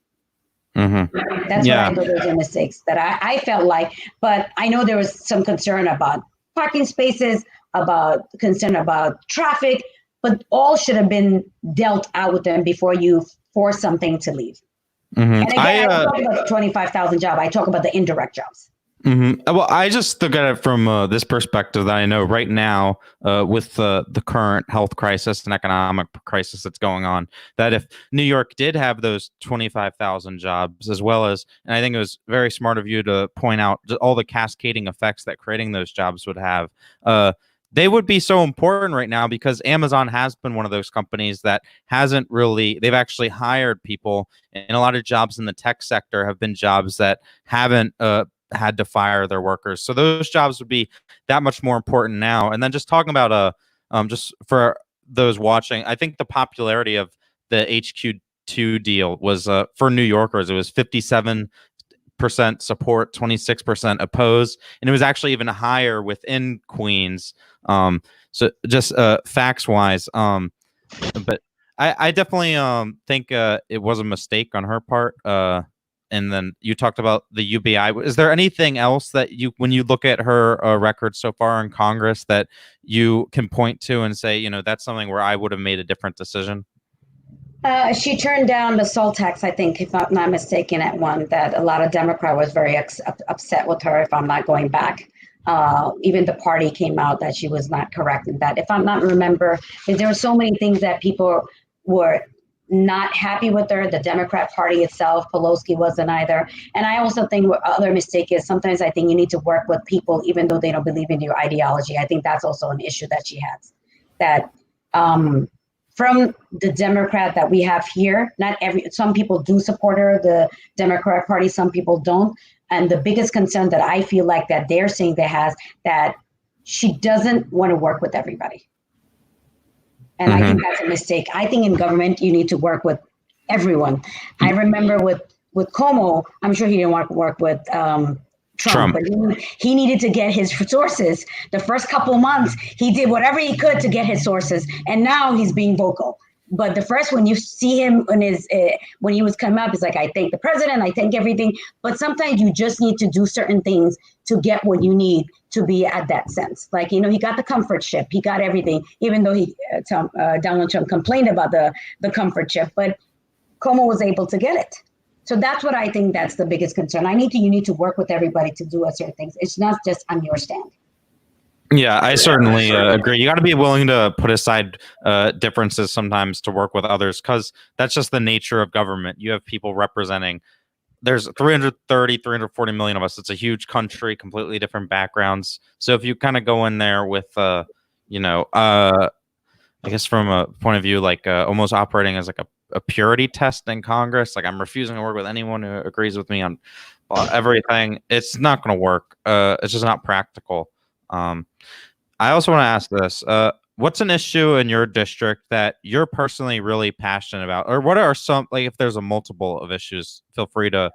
Mm-hmm. That's what I thought those are mistakes that I felt like, but I know there was some concern about parking spaces, about concern about traffic, but all should have been dealt out with them before you force something to leave. Mm-hmm. And again, I don't talk about the 25,000 jobs. I talk about the indirect jobs. Mm-hmm. Well, I just look at it from this perspective that I know right now with the current health crisis and economic crisis that's going on, that if New York did have those 25,000 jobs, as well as, and I think it was very smart of you to point out all the cascading effects that creating those jobs would have, they would be so important right now because Amazon has been one of those companies that hasn't really, they've actually hired people, and a lot of jobs in the tech sector have been jobs that haven't had to fire their workers. So those jobs would be that much more important now. And then just talking about just for those watching, I think the popularity of the HQ2 deal was for New Yorkers, it was 57% support, 26% oppose, and it was actually even higher within Queens. So just facts wise, but I definitely think it was a mistake on her part. And then you talked about the UBI. Is there anything else that when you look at her record so far in Congress, that you can point to and say, you know, that's something where I would have made a different decision? She turned down the salt tax, I think, if I'm not mistaken, at one that a lot of Democrat was very upset with her, if I'm not going back. Even the party came out that she was not correct in that. If I'm not remember, there were so many things that people were not happy with her. The Democrat Party itself, Pelosi wasn't either. And I also think what other mistake is sometimes I think you need to work with people even though they don't believe in your ideology. I think that's also an issue that she has. That from the Democrat that we have here, some people do support her, the Democrat Party, some people don't. And the biggest concern that I feel like that they're saying that she doesn't want to work with everybody. And I think that's a mistake. I think in government, you need to work with everyone. I remember with Cuomo, I'm sure he didn't want to work with Trump. But he needed to get his sources. The first couple of months, he did whatever he could to get his sources. And now he's being vocal. But the first, when you see him in his, when he was coming up, he's like, I thank the president, I thank everything. But sometimes you just need to do certain things to get what you need to be at that sense. Like, he got the comfort ship, he got everything, even though Donald Trump complained about the comfort ship, but Cuomo was able to get it. So that's what I think that's the biggest concern. You need to work with everybody to do certain things. It's not just on your stand. Yeah, I certainly agree. You got to be willing to put aside differences sometimes to work with others, because that's just the nature of government. You have people representing. There's 340 million of us. It's a huge country, completely different backgrounds. So if you kind of go in there with, I guess from a point of view, like almost operating as like a purity test in Congress, like I'm refusing to work with anyone who agrees with me on everything, it's not going to work. It's just not practical. I also want to ask this. What's an issue in your district that you're personally really passionate about? Or what are some, like if there's a multiple of issues, feel free to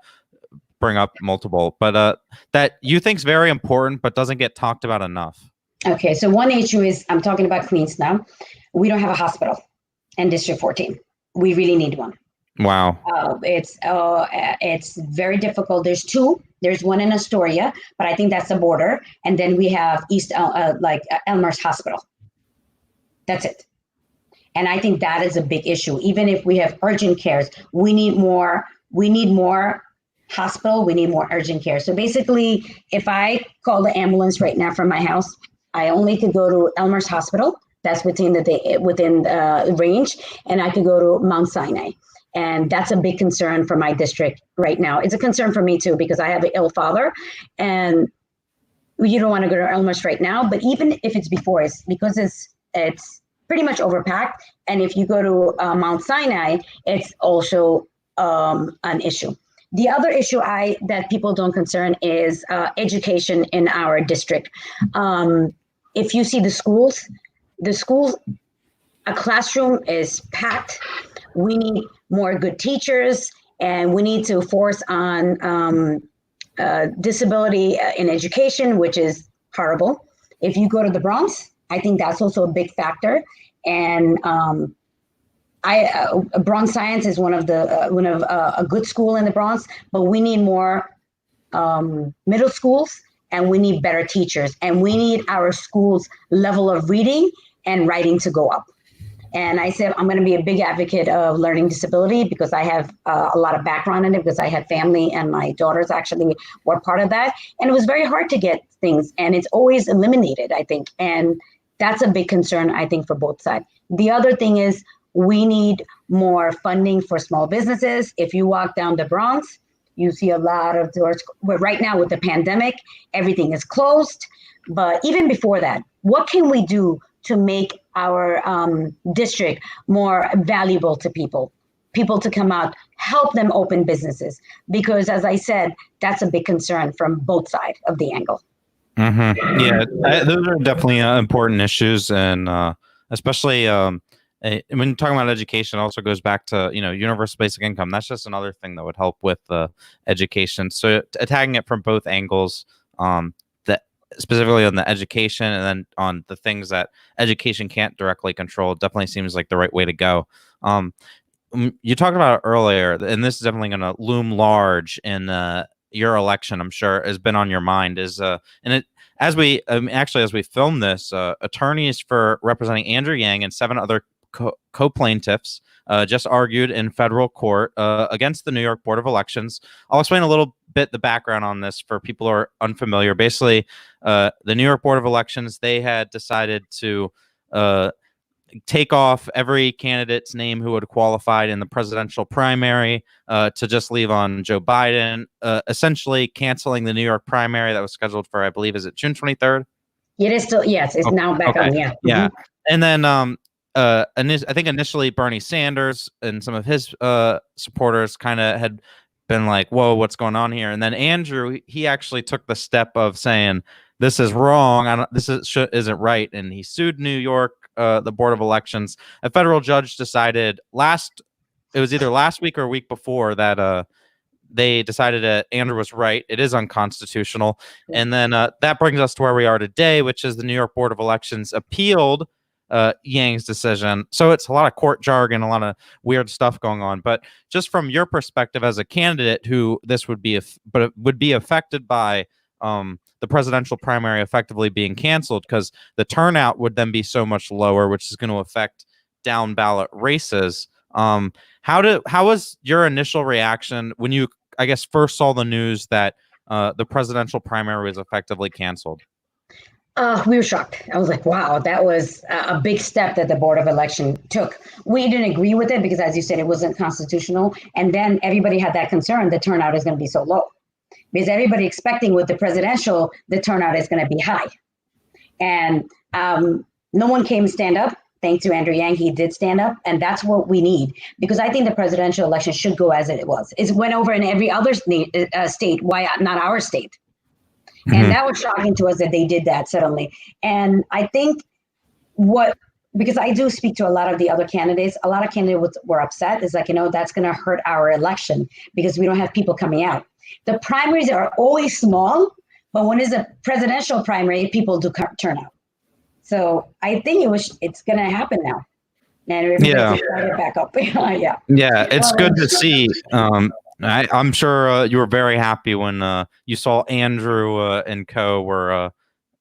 bring up multiple, but that you think is very important but doesn't get talked about enough? Okay, so one issue is, I'm talking about Queens now. We don't have a hospital in District 14. We really need one. Wow. It's very difficult. There's two. There's one in Astoria, but I think that's the border. And then we have Elmhurst Hospital. That's it. And I think that is a big issue. Even if we have urgent cares, we need more hospital. We need more urgent care. So basically, if I call the ambulance right now from my house, I only could go to Elmhurst Hospital. That's within the range, and I could go to Mount Sinai. And that's a big concern for my district right now. It's a concern for me too, because I have an ill father, and you don't want to go to Elmhurst right now. But even if it's before, it's because it's pretty much overpacked. And if you go to Mount Sinai, it's also an issue. The other issue that people don't concern is education in our district. If you see the schools, a classroom is packed. We need more good teachers, and we need to force on disability in education, which is horrible. If you go to the Bronx, I think that's also a big factor. And Bronx Science is one of a good school in the Bronx, but we need more middle schools, and we need better teachers, and we need our schools' level of reading and writing to go up. And I said, I'm going to be a big advocate of learning disability, because I have a lot of background in it, because I had family, and my daughters actually were part of that. And it was very hard to get things, and it's always eliminated, I think. And that's a big concern, I think, for both sides. The other thing is, we need more funding for small businesses. If you walk down the Bronx, you see a lot of doors. Right now with the pandemic, everything is closed. But even before that, what can we do to make our district more valuable to people to come out, help them open businesses? Because as I said, that's a big concern from both sides of the angle. Mm-hmm. Yeah, those are definitely important issues. And especially when talking about education, it also goes back to, universal basic income. That's just another thing that would help with education. So attacking it from both angles, specifically on the education, and then on the things that education can't directly control, definitely seems like the right way to go. You talked about it earlier, and this is definitely going to loom large in your election, I'm sure, has been on your mind. As we film this, attorneys for representing Andrew Yang and 7 other co-plaintiffs just argued in federal court against the New York Board of Elections. I'll explain a little bit the background on this for people who are unfamiliar. Basically, the New York Board of Elections, they had decided to take off every candidate's name who had qualified in the presidential primary to just leave on Joe Biden, essentially canceling the New York primary that was scheduled for, I believe, is it June 23rd? It is still, yes, it's now back on, yeah. Yeah. And then I think initially Bernie Sanders and some of his supporters kind of had been like, whoa, what's going on here? And then Andrew, he actually took the step of saying, this is wrong. Isn't right. And he sued New York, the Board of Elections. A federal judge decided it was either last week or a week before that they decided that Andrew was right. It is unconstitutional. And then that brings us to where we are today, which is the New York Board of Elections appealed Yang's decision. So it's a lot of court jargon, a lot of weird stuff going on. But just from your perspective as a candidate who this would be, but it would be affected by the presidential primary effectively being canceled, because the turnout would then be so much lower, which is going to affect down ballot races. How was your initial reaction when you, I guess, first saw the news that the presidential primary was effectively canceled? We were shocked. I was like, wow, that was a big step that the Board of Election took. We didn't agree with it because, as you said, it wasn't constitutional. And then everybody had that concern the turnout is going to be so low. Because everybody expecting with the presidential, the turnout is going to be high. And no one came to stand up. Thanks to Andrew Yang, he did stand up. And that's what we need. Because I think the presidential election should go as it was. It went over in every other state. Why not our state? And that was shocking to us that they did that suddenly. And I think because I do speak to a lot of the other candidates, a lot of candidates were upset. It's like, that's going to hurt our election because we don't have people coming out. The primaries are always small, but when it's a presidential primary, people do turn out. So I think it's going to happen now. And everybody's started back up. Yeah, it's good to see. I'm sure you were very happy when you saw Andrew and co were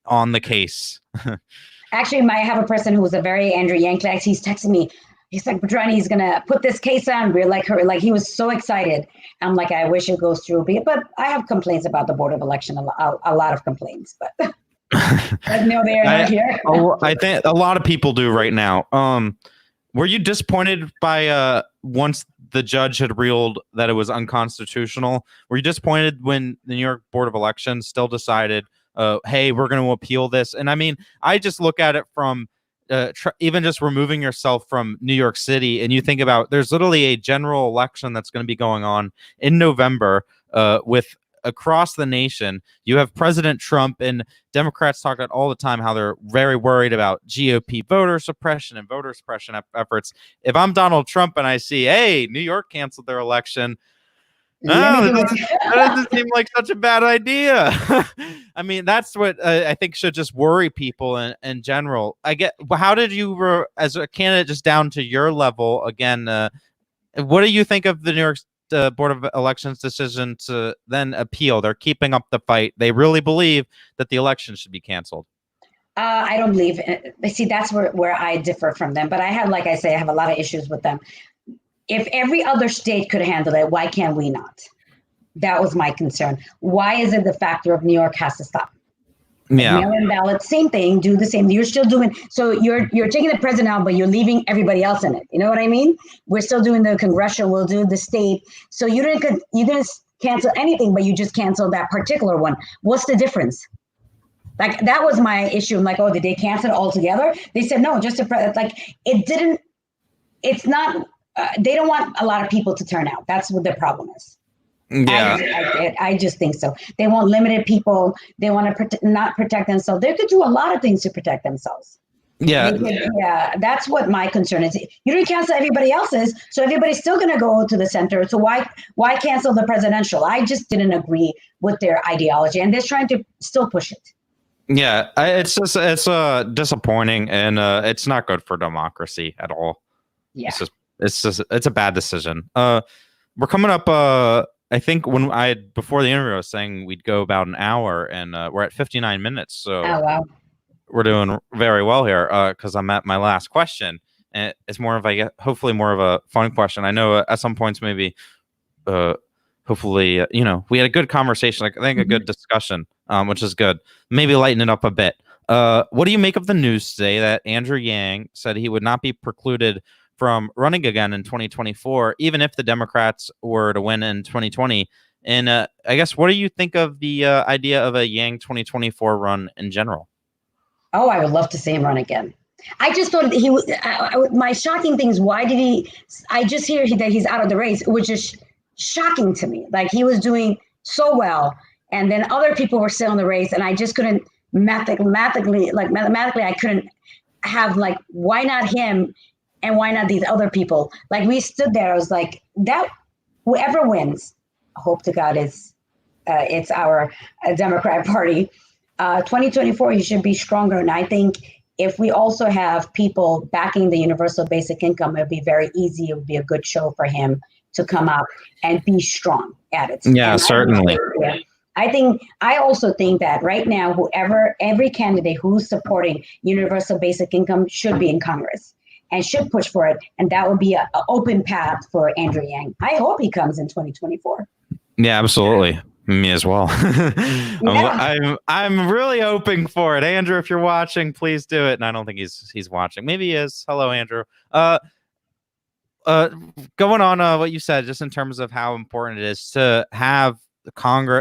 on the case. Actually, I have a person who was a very Andrew Yang class. He's texting me. He's like, Badrun, he's going to put this case on. We're like, he was so excited. I'm like, I wish it goes through. But I have complaints about the Board of Election, a lot of complaints. But no, they're not here. I think a lot of people do right now. Were you disappointed by once the judge had ruled that it was unconstitutional? Were you disappointed when the New York Board of Elections still decided, hey, we're going to appeal this? And I mean, I just look at it from even just removing yourself from New York City, and you think about there's literally a general election that's going to be going on in November with across the nation. You have President Trump, and Democrats talk about all the time how they're very worried about GOP voter suppression and voter suppression efforts. If I'm Donald Trump and I see, hey, New York canceled their election, that doesn't seem like such a bad idea. I mean, that's what I think should just worry people in general. How did you, as a candidate, just down to your level, again, what do you think of the New York Board of Elections decision to then appeal? They're keeping up the fight. They really believe that the election should be canceled. I don't believe it. See, that's where I differ from them. But I have a lot of issues with them. If every other state could handle it, why can't we not? That was my concern. Why is it the factor of New York has to stop? Yeah. Mail-in ballot, same thing, do the same. You're still doing, so you're taking the president out, but you're leaving everybody else in it. You know what I mean? We're still doing the congressional, we'll do the state. So you didn't cancel anything, but you just canceled that particular one. What's the difference? Like, that was my issue. I'm like, oh, did they cancel it altogether? They said, no, just it's not, they don't want a lot of people to turn out. That's what the problem is. Yeah, I just think so. They want limited people. They want to not protect themselves. They could do a lot of things to protect themselves. Yeah, that's what my concern is. You didn't cancel everybody else's, so everybody's still going to go to the center. So why cancel the presidential? I just didn't agree with their ideology, and they're trying to still push it. Yeah, it's disappointing, and it's not good for democracy at all. Yeah, it's a bad decision. We're coming up. I think before the interview, I was saying we'd go about an hour, and we're at 59 minutes. So we're doing very well here because I'm at my last question, and it's more of hopefully more of a fun question. I know at some points maybe, hopefully, we had a good conversation. I think a good discussion, which is good. Maybe lighten it up a bit. What do you make of the news today that Andrew Yang said he would not be precluded from running again in 2024, even if the Democrats were to win in 2020? And I guess, what do you think of the idea of a Yang 2024 run in general? Oh, I would love to see him run again. I just thought he was. My shocking thing is, why did he? I just hear that he's out of the race, which is shocking to me. Like he was doing so well, and then other people were still in the race, and I just couldn't mathematically, I couldn't have like, why not him, and why not these other people? Like we stood there, I was like, that whoever wins, hope to God it's our Democrat Party. 2024, he should be stronger, and I think if we also have people backing the universal basic income, it'd be very easy. It would be a good show for him to come out and be strong at it. Yeah, and certainly. I also think that right now, every candidate who's supporting universal basic income should be in Congress and should push for it. And that would be an open path for Andrew Yang. I hope he comes in 2024. Yeah, absolutely. Me as well. I'm really hoping for it. Andrew, if you're watching, please do it. And I don't think he's watching. Maybe he is. Hello, Andrew. Going on what you said, just in terms of how important it is to have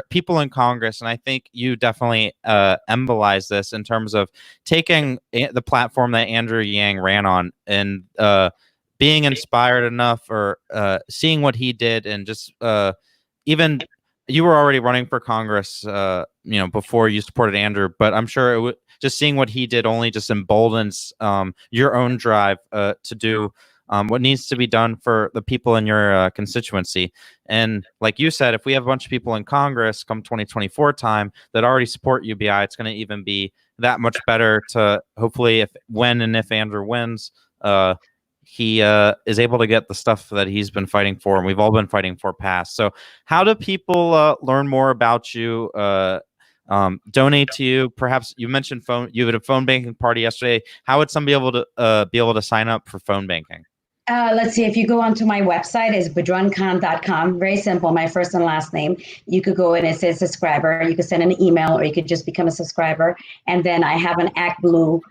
people in Congress, and I think you definitely embolize this in terms of taking the platform that Andrew Yang ran on and being inspired enough, or seeing what he did, and just even you were already running for Congress, before you supported Andrew, but I'm sure just seeing what he did only just emboldens your own drive to do what needs to be done for the people in your constituency. And like you said, if we have a bunch of people in Congress come 2024 time that already support UBI, it's going to even be that much better to hopefully, when and if Andrew wins, he is able to get the stuff that he's been fighting for, and we've all been fighting for past. So how do people learn more about you, donate to you? Perhaps you mentioned you had a phone banking party yesterday. How would somebody be able to sign up for phone banking? Let's see, if you go onto my website, is badrunkhan.com. Very simple, my first and last name. You could go in, it says subscriber. You could send an email, or you could just become a subscriber. And then I have an ActBlue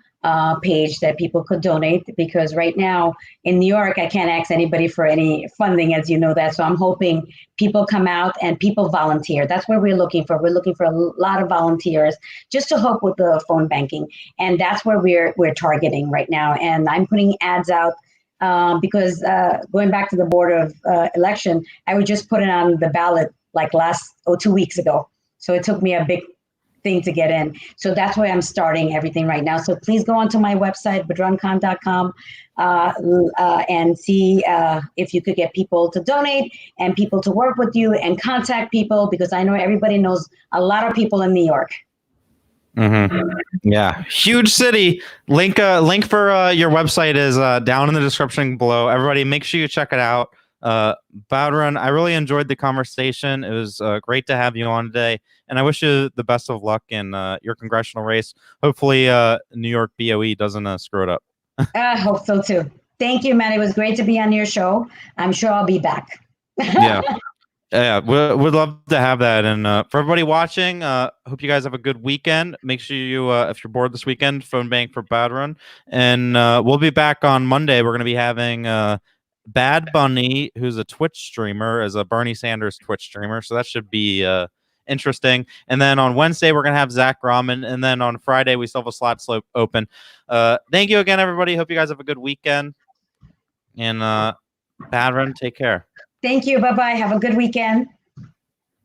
page that people could donate, because right now in New York, I can't ask anybody for any funding, as you know that. So I'm hoping people come out and people volunteer. That's what we're looking for. We're looking for a lot of volunteers just to help with the phone banking. And that's where we're targeting right now. And I'm putting ads out because going back to the Board of Election, I would just put it on the ballot like 2 weeks ago. So it took me a big thing to get in. So that's why I'm starting everything right now. So please go onto my website, badrunkhan.com, and see if you could get people to donate and people to work with you and contact people, because I know everybody knows a lot of people in New York. Mm-hmm. Yeah, huge city. Link for your website is down in the description below. Everybody, make sure you check it out. Badrun, I really enjoyed the conversation. It was great to have you on today, and I wish you the best of luck in your congressional race. Hopefully, New York BOE doesn't screw it up. I hope so too. Thank you, man. It was great to be on your show. I'm sure I'll be back. Yeah, we'd love to have that. And for everybody watching, hope you guys have a good weekend. Make sure you, if you're bored this weekend, phone bank for Badrun. And we'll be back on Monday. We're going to be having Bad Bunny, who's a Twitch streamer, as a Bernie Sanders Twitch streamer. So that should be interesting. And then on Wednesday, we're going to have Zach Rahman. And then on Friday, we still have a slot open. Thank you again, everybody. Hope you guys have a good weekend. And Badrun, take care. Thank you. Bye-bye. Have a good weekend.